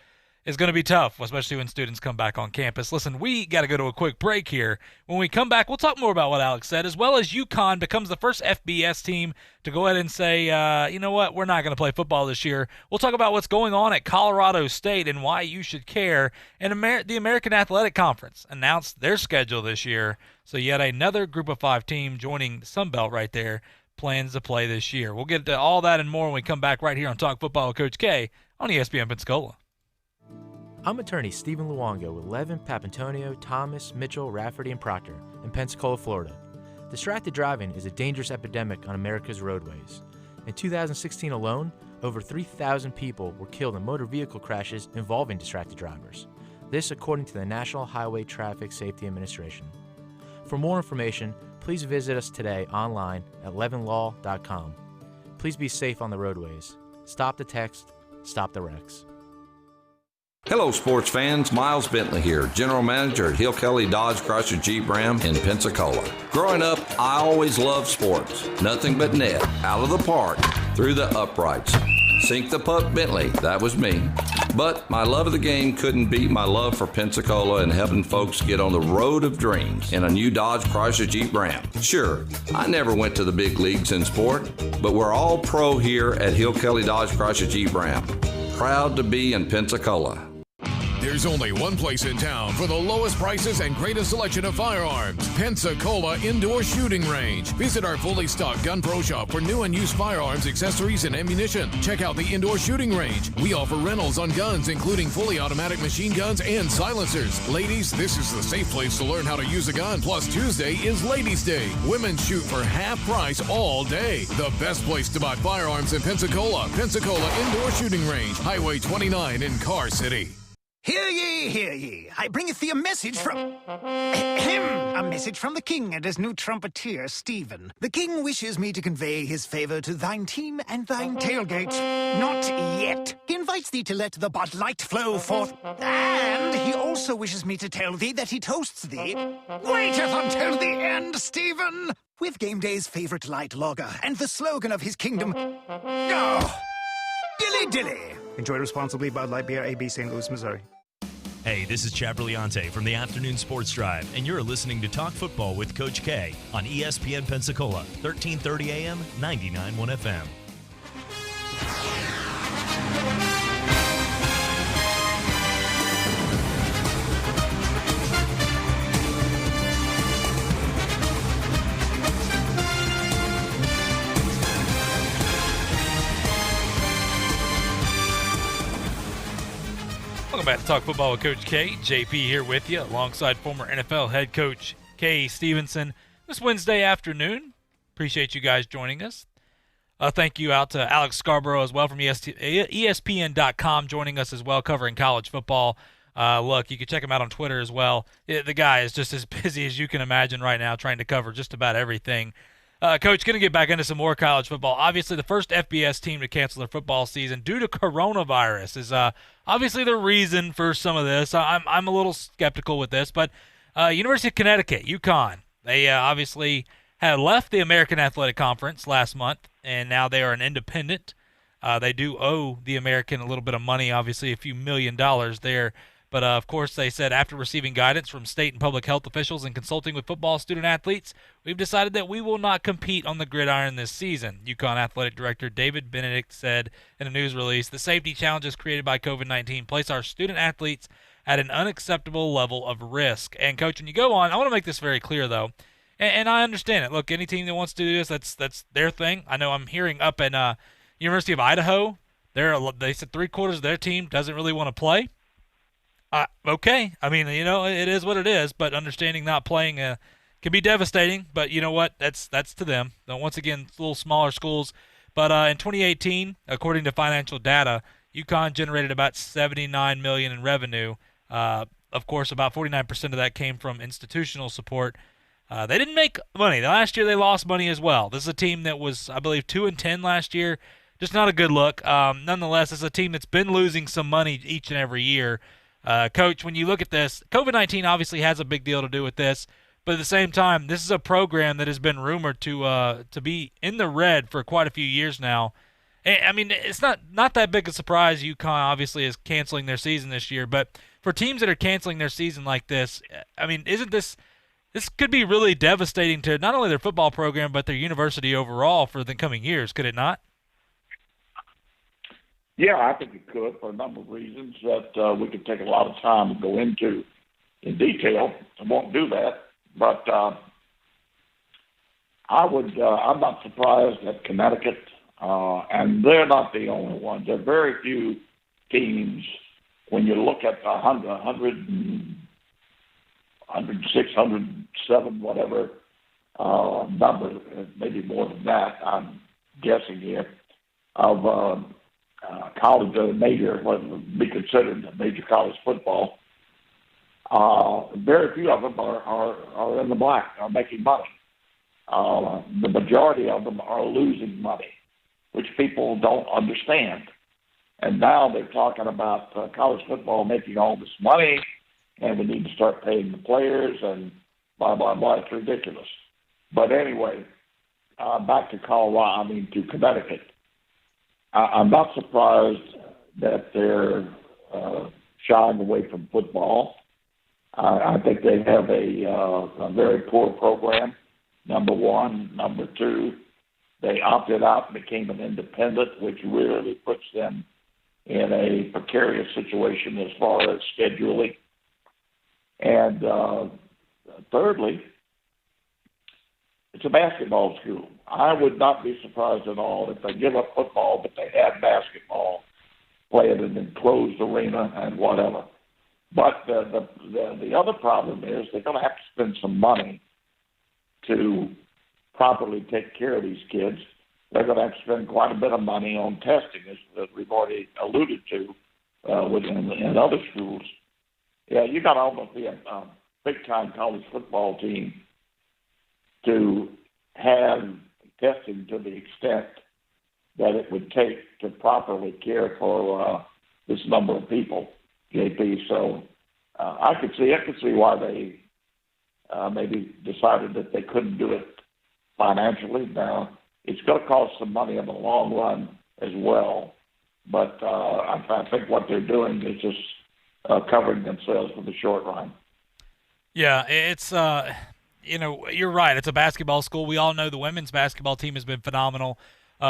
is going to be tough, especially when students come back on campus. Listen, we got to go to a quick break here. When we come back, we'll talk more about what Alex said, as well as UConn becomes the first FBS team to go ahead and say, you know what, we're not going to play football this year. We'll talk about what's going on at Colorado State and why you should care. And the American Athletic Conference announced their schedule this year. So yet another Group of 5 team joining the Sun Belt right there plans to play this year. We'll get to all that and more when we come back right here on Talk Football with Coach K on ESPN Pensacola. I'm attorney Stephen Luongo with Levin, Papantonio, Thomas, Mitchell, Rafferty, and Proctor in Pensacola, Florida. Distracted driving is a dangerous epidemic on America's roadways. In 2016 alone, over 3,000 people were killed in motor vehicle crashes involving distracted drivers. This according to the National Highway Traffic Safety Administration. For more information, please visit us today online at levinlaw.com. Please be safe on the roadways. Stop the text, stop the wrecks. Hello, sports fans. Miles Bentley here, General Manager at Hill Kelly Dodge Chrysler Jeep Ram in Pensacola. Growing up, I always loved sports. Nothing but net, out of the park, through the uprights. Sink the puck Bentley, that was me. But my love of the game couldn't beat my love for Pensacola and helping folks get on the road of dreams in a new Dodge Chrysler Jeep Ram. Sure, I never went to the big leagues in sport, but we're all pro here at Hill Kelly Dodge Chrysler Jeep Ram. Proud to be in Pensacola. There's only one place in town for the lowest prices and greatest selection of firearms. Pensacola Indoor Shooting Range. Visit our fully stocked Gun Pro Shop for new and used firearms, accessories, and ammunition. Check out the Indoor Shooting Range. We offer rentals on guns, including fully automatic machine guns and silencers. Ladies, this is the safe place to learn how to use a gun. Plus, Tuesday is Ladies' Day. Women shoot for half price all day. The best place to buy firearms in Pensacola. Pensacola Indoor Shooting Range. Highway 29 in Car City. Hear ye, hear ye. I bringeth thee a message from... a message from the king and his new trumpeter, Stephen. The king wishes me to convey his favor to thine team and thine tailgate. Not yet. He invites thee to let the Bud Light flow forth. And he also wishes me to tell thee that he toasts thee. Waiteth until the end, Stephen! With game day's favorite light lager and the slogan of his kingdom... Oh, dilly dilly. Enjoy responsibly. Bud Light Beer, AB, St. Louis, Missouri. Hey, this is Chad Brillante from the Afternoon Sports Drive, and you're listening to Talk Football with Coach K on ESPN Pensacola, 1330 AM, 99.1 FM. Welcome back to Talk Football with Coach K. JP here with you, alongside former NFL head coach K. Stevenson. This Wednesday afternoon, appreciate you guys joining us. Thank you out to Alex Scarborough as well from ESPN.com, joining us as well, covering college football. Look, you can check him out on Twitter as well. The guy is just as busy as you can imagine right now, trying to cover just about everything. Coach, going to get back into some more college football. Obviously, the first FBS team to cancel their football season due to coronavirus is obviously the reason for some of this. I'm a little skeptical with this, but University of Connecticut, UConn, they obviously had left the American Athletic Conference last month, and now they are an independent. They do owe the American a little bit of money, obviously a few $1 million there. But, of course, they said after receiving guidance from state and public health officials and consulting with football student-athletes, we've decided that we will not compete on the gridiron this season. UConn Athletic Director David Benedict said in a news release, the safety challenges created by COVID-19 place our student-athletes at an unacceptable level of risk. And, Coach, when you go on, I want to make this very clear, though, and I understand it. Look, any team that wants to do this, that's their thing. I know I'm hearing up in University of Idaho, they said 3/4 of their team doesn't really want to play. Okay. I mean, it is what it is, but understanding not playing can be devastating, but you know what? That's to them. Now, once again, little smaller schools. But in 2018, according to financial data, UConn generated about $79 million in revenue. of course, about 49% of that came from institutional support. They didn't make money. Last year they lost money as well. This is a team that was, I believe, 2-10 last year. Just not a good look. Nonetheless, it's a team that's been losing some money each and every year. Coach, when you look at this, COVID-19 obviously has a big deal to do with this, but at the same time, this is a program that has been rumored to be in the red for quite a few years now. I mean, it's not that big a surprise UConn obviously is canceling their season this year, but for teams that are canceling their season like this, I mean, isn't this could be really devastating to not only their football program but their university overall for the coming years, could it not? Yeah, I think it could for a number of reasons that we could take a lot of time to go into in detail. I won't do that, but I'm not surprised that Connecticut, and they're not the only ones. There are very few teams when you look at 106, 107, whatever number, maybe more than that, I'm guessing here, of college major, what would be considered major college football. Very few of them are in the black, are making money. The majority of them are losing money, which people don't understand. And now they're talking about college football making all this money, and we need to start paying the players, and blah, blah, blah. It's ridiculous. But anyway, back to Connecticut. I'm not surprised that they're shying away from football. I think they have a very poor program, number one. Number two, they opted out and became an independent, which really puts them in a precarious situation as far as scheduling. And thirdly, it's a basketball school. I would not be surprised at all if they give up football, but they have basketball, play in an enclosed arena and whatever. But the other problem is they're going to have to spend some money to properly take care of these kids. They're going to have to spend quite a bit of money on testing, as we've already alluded to in other schools. Yeah, you got to almost be a big-time college football team to have testing to the extent that it would take to properly care for this number of people, JP. So I could see why they maybe decided that they couldn't do it financially. Now, it's going to cost some money in the long run as well, but I think what they're doing is just covering themselves for the short run. Yeah, it's you're right. It's a basketball school. We all know the women's basketball team has been phenomenal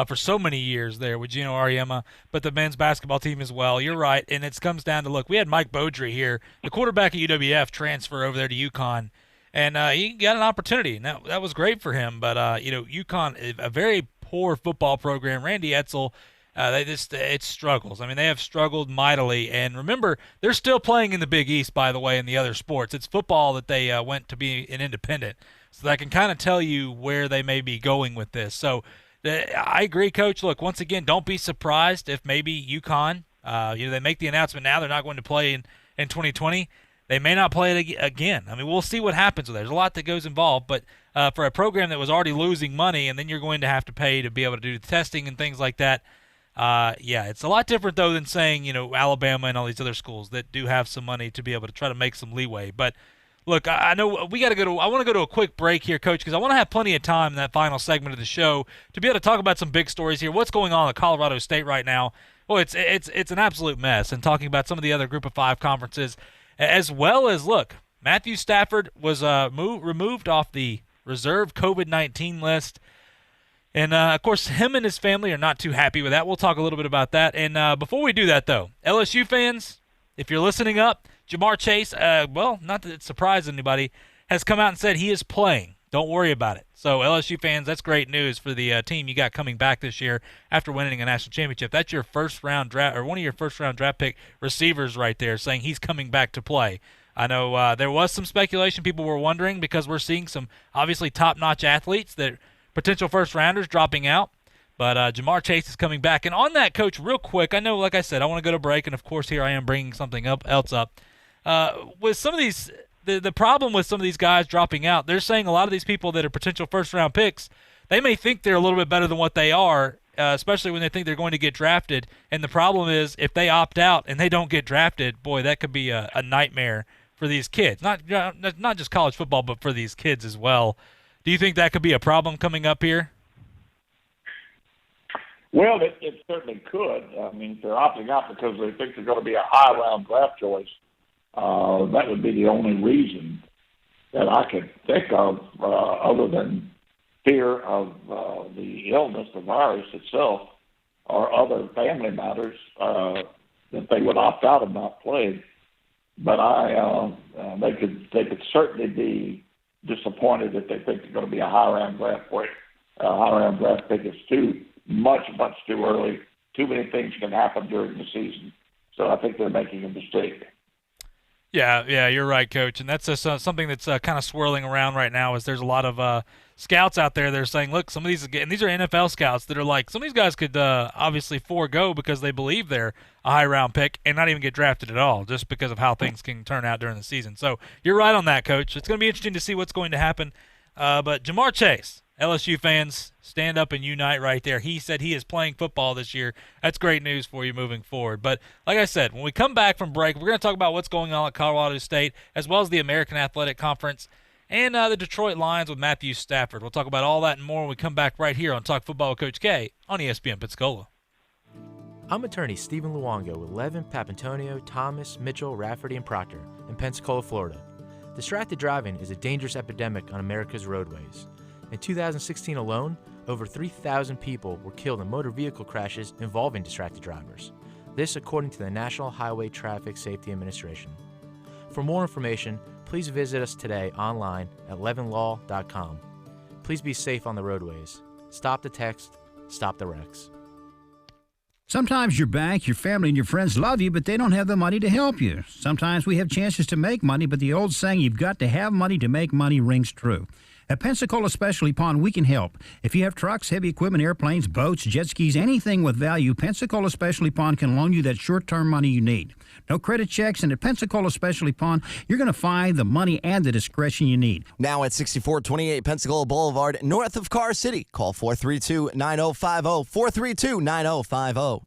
for so many years there with Gino Ariema, but the men's basketball team as well. You're right, and it comes down to, look, we had Mike Beaudry here, the quarterback at UWF, transfer over there to UConn, and he got an opportunity. Now, that was great for him, but, UConn, a very poor football program. Randy Edsall, it struggles. I mean, they have struggled mightily. And remember, they're still playing in the Big East, by the way, in the other sports. It's football that they went to be an independent. So that can kind of tell you where they may be going with this. So I agree, Coach. Look, once again, don't be surprised if maybe UConn, they make the announcement now they're not going to play in 2020. They may not play it again. I mean, we'll see what happens with it. There's a lot that goes involved, but for a program that was already losing money and then you're going to have to pay to be able to do the testing and things like that, it's a lot different, though, than saying, Alabama and all these other schools that do have some money to be able to try to make some leeway. But, look, I know we got to I want to go to a quick break here, Coach, because I want to have plenty of time in that final segment of the show to be able to talk about some big stories here. What's going on at Colorado State right now? Well, it's an absolute mess. And talking about some of the other Group of Five conferences, as well as, look, Matthew Stafford was removed off the reserve COVID-19 list. And, of course, him and his family are not too happy with that. We'll talk a little bit about that. And before we do that, though, LSU fans, if you're listening up, Jamar Chase, not that it surprised anybody, has come out and said he is playing. Don't worry about it. So, LSU fans, that's great news for the team you got coming back this year after winning a national championship. That's your first-round draft, or one of your first-round draft pick receivers right there, saying he's coming back to play. I know there was some speculation. People were wondering because we're seeing some obviously top-notch athletes that potential first-rounders dropping out. But Jamar Chase is coming back. And on that, Coach, real quick, I know, like I said, I want to go to break, and, of course, here I am bringing something else up. with some of these, the problem with some of these guys dropping out, they're saying a lot of these people that are potential first-round picks, they may think they're a little bit better than what they are, especially when they think they're going to get drafted. And the problem is if they opt out and they don't get drafted, boy, that could be a nightmare for these kids. Not just college football, but for these kids as well. Do you think that could be a problem coming up here? Well, it certainly could. I mean, if they're opting out because they think they're going to be a high-round draft choice, that would be the only reason that I could think of, other than fear of the illness, the virus itself, or other family matters, that they would opt out and not play. But they could certainly be disappointed if they think they're going to be a high-round draft pick. High-round draft pick is much too early. Too many things can happen during the season. So I think they're making a mistake. Yeah, you're right, Coach. And that's something that's kind of swirling around right now is there's a lot of scouts out there that are saying, look, some of these, and these are NFL scouts that are like, some of these guys could obviously forego because they believe they're a high-round pick and not even get drafted at all just because of how things can turn out during the season. So you're right on that, Coach. It's going to be interesting to see what's going to happen. But Jamar Chase, LSU fans, stand up and unite right there. He said he is playing football this year. That's great news for you moving forward. But like I said, when we come back from break, we're going to talk about what's going on at Colorado State as well as the American Athletic Conference and the Detroit Lions with Matthew Stafford. We'll talk about all that and more when we come back right here on Talk Football with Coach K on ESPN Pensacola. I'm attorney Stephen Luongo with Levin, Papantonio, Thomas, Mitchell, Rafferty, and Proctor in Pensacola, Florida. Distracted driving is a dangerous epidemic on America's roadways. In 2016 alone, over 3,000 people were killed in motor vehicle crashes involving distracted drivers. This according to the National Highway Traffic Safety Administration. For more information, please visit us today online at levinlaw.com. Please be safe on the roadways. Stop the text, stop the wrecks. Sometimes your bank, your family, and your friends love you, but they don't have the money to help you. Sometimes we have chances to make money, but the old saying, you've got to have money to make money, rings true. At Pensacola Specialty Pond, we can help. If you have trucks, heavy equipment, airplanes, boats, jet skis, anything with value, Pensacola Specialty Pond can loan you that short-term money you need. No credit checks, and at Pensacola Specialty Pond, you're going to find the money and the discretion you need. Now at 6428 Pensacola Boulevard, north of Car City. Call 432-9050, 432-9050.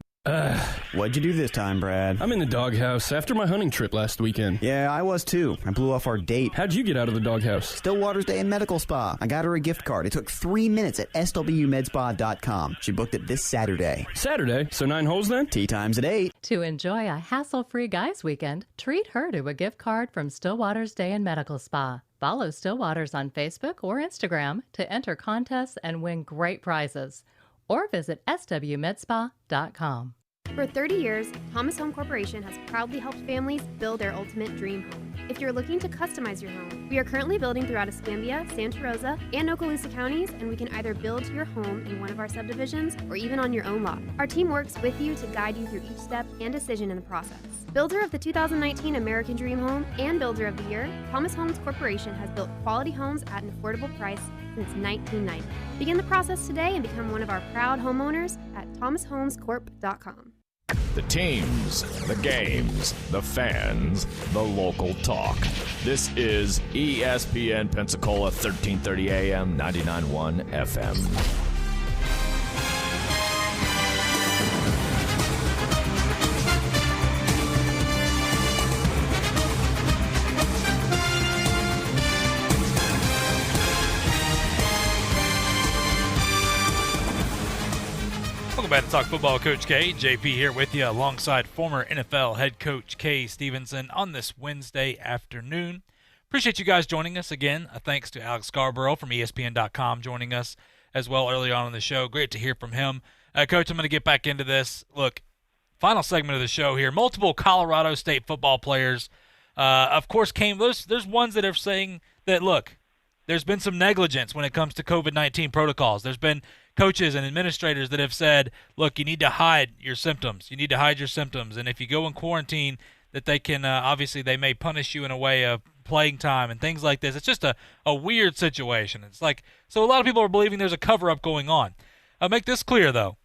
What'd you do this time, Brad? I'm in the doghouse after my hunting trip last weekend. Yeah, I was too. I blew off our date. How'd you get out of the doghouse? Stillwater's Day and Medical Spa. I got her a gift card. It took 3 minutes at swmedspa.com. She booked it this Saturday. Saturday? So 9 holes then? Tea time's at 8. To enjoy a hassle-free guys weekend, treat her to a gift card from Stillwater's Day and Medical Spa. Follow Stillwater's on Facebook or Instagram to enter contests and win great prizes. Or visit swmedspa.com. For 30 years, Thomas Home Corporation has proudly helped families build their ultimate dream home. If you're looking to customize your home, we are currently building throughout Escambia, Santa Rosa, and Okaloosa counties, and we can either build your home in one of our subdivisions or even on your own lot. Our team works with you to guide you through each step and decision in the process. Builder of the 2019 American Dream Home and Builder of the Year, Thomas Homes Corporation has built quality homes at an affordable price since 1990. Begin the process today and become one of our proud homeowners at thomashomescorp.com. The teams, the games, the fans, the local talk. This is ESPN Pensacola 1330 AM, 99.1 FM. Welcome back to Talk Football with Coach K. JP here with you alongside former NFL head coach K. Stevenson on this Wednesday afternoon. Appreciate you guys joining us again. Thanks to Alex Scarborough from ESPN.com joining us as well early on in the show. Great to hear from him. Coach, I'm going to get back into this. Look, final segment of the show here. Multiple Colorado State football players, of course, came. There's ones that are saying that, look, there's been some negligence when it comes to COVID-19 protocols. There's been coaches and administrators that have said, look, you need to hide your symptoms. You need to hide your symptoms. And if you go in quarantine, that they can, obviously, they may punish you in a way of playing time and things like this. It's just a weird situation. It's like, so a lot of people are believing there's a cover-up going on. I'll make this clear, though,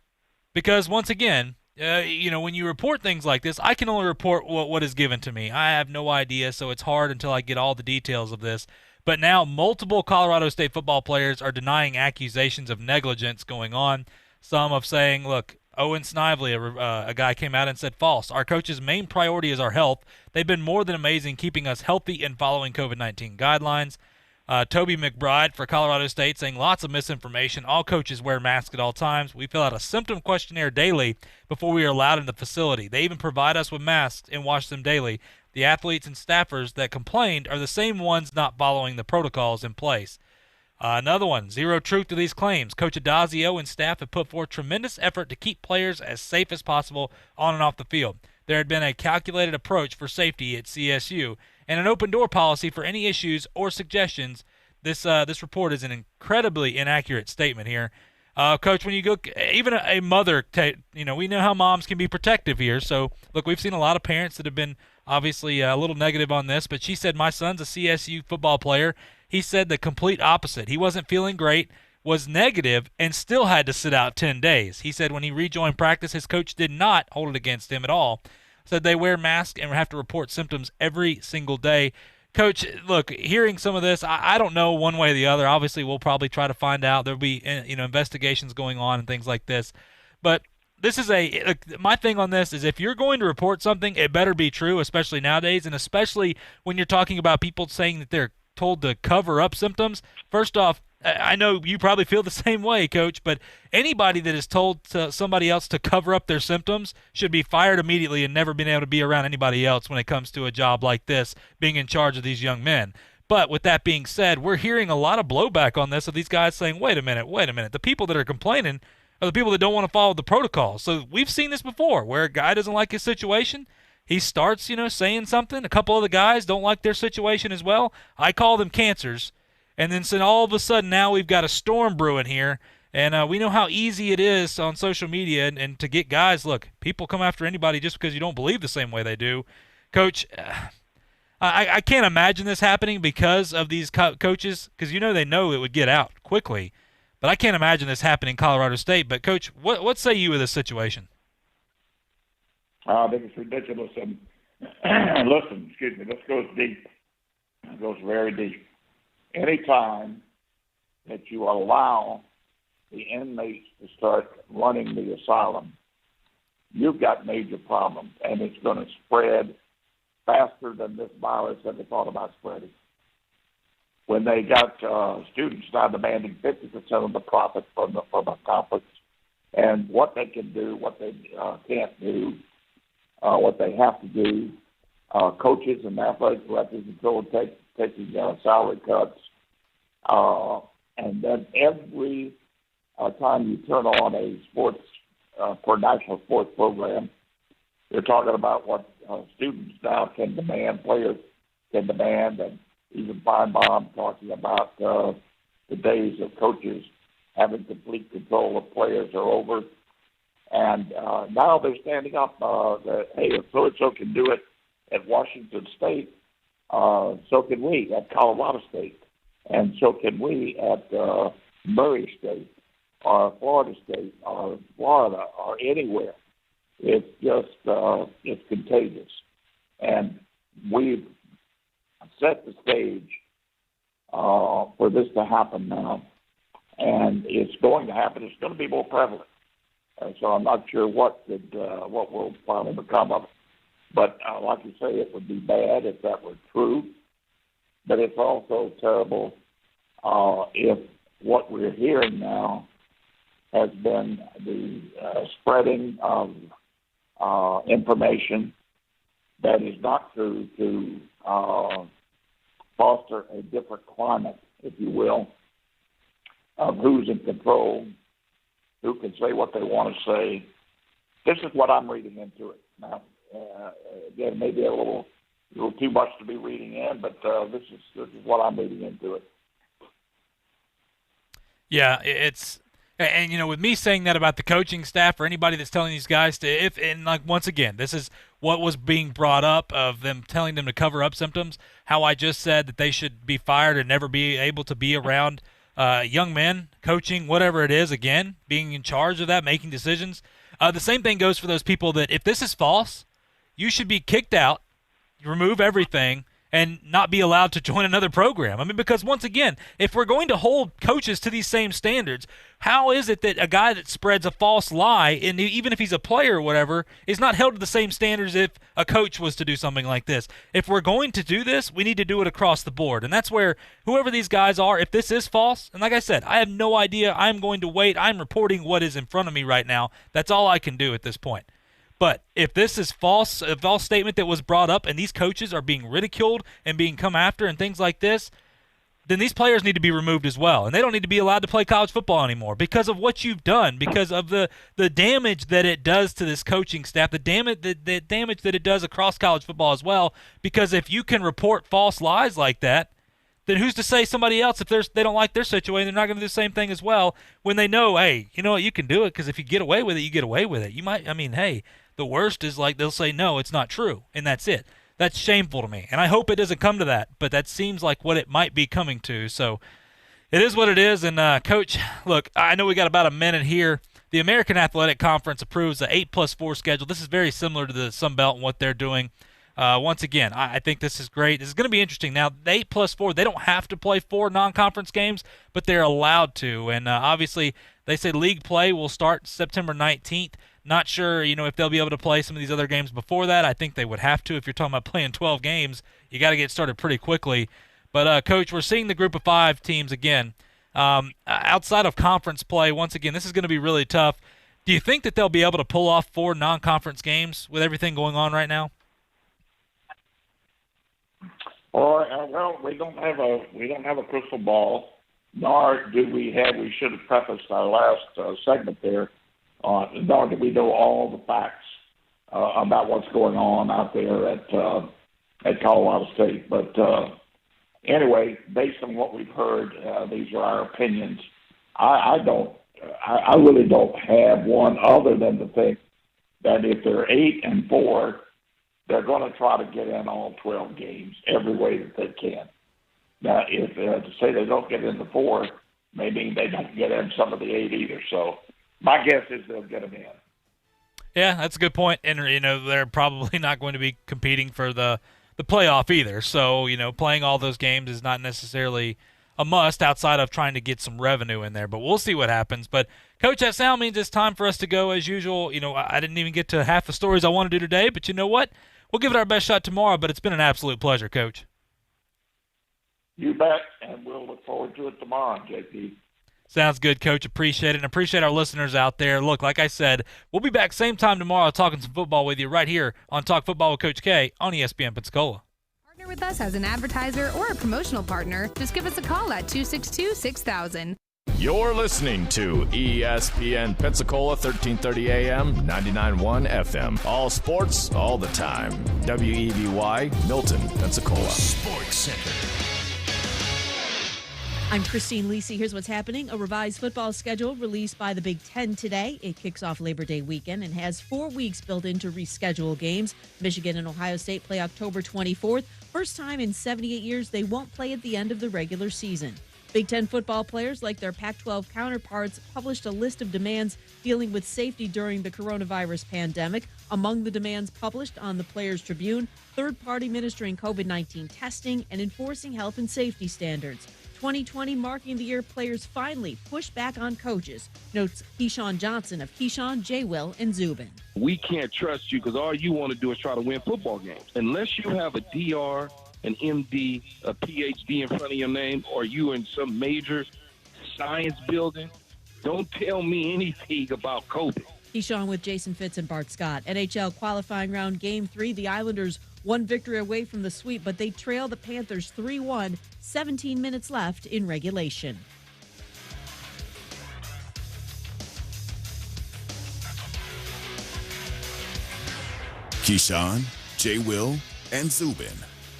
because once again, when you report things like this, I can only report what is given to me. I have no idea, so it's hard until I get all the details of this. But now multiple Colorado State football players are denying accusations of negligence going on. Some of saying, look, Owen Snively, a guy came out and said false. Our coach's main priority is our health. They've been more than amazing keeping us healthy and following COVID-19 guidelines. Toby McBride for Colorado State saying lots of misinformation. All coaches wear masks at all times. We fill out a symptom questionnaire daily before we are allowed in the facility. They even provide us with masks and wash them daily. The athletes and staffers that complained are the same ones not following the protocols in place. Another one, zero truth to these claims. Coach Adazio and staff have put forth tremendous effort to keep players as safe as possible on and off the field. There had been a calculated approach for safety at CSU and an open-door policy for any issues or suggestions. This report is an incredibly inaccurate statement here. Coach, when you go, even a mother, we know how moms can be protective here. So, look, we've seen a lot of parents that have been obviously a little negative on this, but she said, my son's a CSU football player. He said the complete opposite. He wasn't feeling great, was negative, and still had to sit out 10 days. He said when he rejoined practice, his coach did not hold it against him at all. Said they wear masks and have to report symptoms every single day. Coach, look, hearing some of this, I don't know one way or the other. Obviously, we'll probably try to find out. There'll be investigations going on and things like this. But this is my thing on this is if you're going to report something, it better be true, especially nowadays, and especially when you're talking about people saying that they're told to cover up symptoms. First off, I know you probably feel the same way, Coach, but anybody that is told to somebody else to cover up their symptoms should be fired immediately and never been able to be around anybody else when it comes to a job like this, being in charge of these young men. But with that being said, we're hearing a lot of blowback on this of these guys saying, wait a minute. The people that are complaining are the people that don't want to follow the protocol. So we've seen this before where a guy doesn't like his situation. He starts, saying something. A couple of the guys don't like their situation as well. I call them cancers. And then so all of a sudden now we've got a storm brewing here. And we know how easy it is on social media and to get guys, look, people come after anybody just because you don't believe the same way they do. Coach, I can't imagine this happening because of these coaches, because they know it would get out quickly. But I can't imagine this happening in Colorado State. But, Coach, what say you of this situation? I think it's ridiculous. And listen, this goes deep. It goes very deep. Anytime that you allow the inmates to start running the asylum, you've got major problems, and it's going to spread faster than this virus ever thought about spreading. When they got students now demanding 50% of the profit from the conference, and what they can do, what they can't do, what they have to do, coaches and athletic directors and taking salary cuts, and then every time you turn on a sports for national sports program, you're talking about what students now can demand, players can demand, and even Feinbaum talking about the days of coaches having complete control of players are over. And now they're standing up that, hey, if so-and-so can do it at Washington State, so can we at Colorado State, and so can we at Murray State or Florida State or Florida or anywhere. It's just it's contagious. And we've set the stage for this to happen now, and it's going to happen. It's going to be more prevalent. So I'm not sure what will finally become of it. But like you say, it would be bad if that were true. But it's also terrible if what we're hearing now has been the spreading of information that is not true to foster a different climate, if you will, of who's in control, who can say what they want to say. This is what I'm reading into it. Now, again, maybe a little too much to be reading in, but this is what I'm reading into it. Yeah, and with me saying that about the coaching staff or anybody that's telling these guys once again, this is what was being brought up of them telling them to cover up symptoms, how I just said that they should be fired and never be able to be around young men, coaching, whatever it is, again, being in charge of that, making decisions. The same thing goes for those people that if this is false, you should be kicked out, remove everything, and not be allowed to join another program. I mean, because once again, if we're going to hold coaches to these same standards, how is it that a guy that spreads a false lie, and even if he's a player or whatever, is not held to the same standards if a coach was to do something like this? If we're going to do this, we need to do it across the board. And that's where whoever these guys are, if this is false, and like I said, I have no idea. I'm going to wait. I'm reporting what is in front of me right now. That's all I can do at this point. But if this is false, a false statement that was brought up and these coaches are being ridiculed and being come after and things like this, then these players need to be removed as well. And they don't need to be allowed to play college football anymore because of what you've done, because of the damage that it does to this coaching staff, the damage that it does across college football as well. Because if you can report false lies like that, then who's to say somebody else, if they don't like their situation, they're not going to do the same thing as well when they know, hey, you know what, you can do it because if you get away with it, you get away with it. You might, I mean, hey, the worst is like they'll say, no, it's not true, and that's it. That's shameful to me, and I hope it doesn't come to that, but that seems like what it might be coming to. So it is what it is, and Coach, look, I know we got about a minute here. The American Athletic Conference approves the 8+4 schedule. This is very similar to the Sun Belt and what they're doing. Once again, I think this is great. This is going to be interesting. Now, the 8+4, they don't have to play 4 non-conference games, but they're allowed to. And obviously, they say league play will start September 19th. Not sure, if they'll be able to play some of these other games before that. I think they would have to. If you're talking about playing 12 games, you got to get started pretty quickly. But, Coach, we're seeing the group of 5 teams again. Outside of conference play, once again, this is going to be really tough. Do you think that they'll be able to pull off 4 non-conference games with everything going on right now? Well, we don't have a crystal ball, nor do we have. We should have prefaced our last segment there. Nor do we know all the facts about what's going on out there at Colorado State. But anyway, based on what we've heard, these are our opinions. I really don't have one other than to think that if they're 8-4. They're going to try to get in all 12 games every way that they can. Now, if to say they don't get in the 4, maybe they don't get in some of the 8 either. So my guess is they'll get them in. Yeah, that's a good point. And, they're probably not going to be competing for the playoff either. So, playing all those games is not necessarily a must outside of trying to get some revenue in there. But we'll see what happens. But, Coach, that sound means it's time for us to go as usual. I didn't even get to half the stories I want to do today. But you know what? We'll give it our best shot tomorrow, but it's been an absolute pleasure, Coach. You bet, and we'll look forward to it tomorrow, JP. Sounds good, Coach. Appreciate it, and appreciate our listeners out there. Look, like I said, we'll be back same time tomorrow talking some football with you right here on Talk Football with Coach K on ESPN Pensacola. Partner with us as an advertiser or a promotional partner, just give us a call at 262-6000. You're listening to ESPN Pensacola, 1330 AM, 99.1 FM. All sports, all the time. WEBY, Milton, Pensacola. Sports Center. I'm Christine Lisi. Here's what's happening. A revised football schedule released by the Big Ten today. It kicks off Labor Day weekend and has 4 weeks built in to reschedule games. Michigan and Ohio State play October 24th. First time in 78 years they won't play at the end of the regular season. Big Ten football players, like their Pac-12 counterparts, published a list of demands dealing with safety during the coronavirus pandemic. Among the demands published on the Players Tribune, third-party administering COVID-19 testing and enforcing health and safety standards. 2020 marking the year players finally push back on coaches, notes Keyshawn Johnson of Keyshawn, J. Will, and Zubin. We can't trust you because all you want to do is try to win football games. Unless you have a DR, an MD, a PhD in front of your name, or you in some major science building, don't tell me anything about COVID. Keyshawn with Jason Fitz and Bart Scott. NHL qualifying round Game 3, the Islanders one victory away from the sweep, but they trail the Panthers 3-1, 17 minutes left in regulation. Keyshawn, J. Will, and Zubin.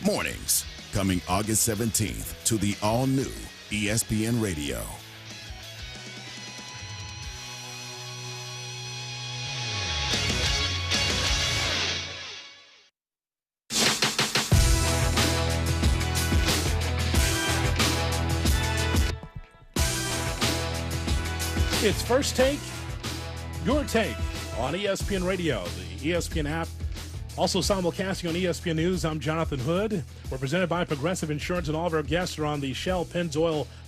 Mornings, coming August 17th to the all-new ESPN Radio. It's First Take, your take on ESPN Radio, the ESPN app. Also simulcasting on ESPN News, I'm Jonathan Hood. We're presented by Progressive Insurance, and all of our guests are on the Shell Pennzoil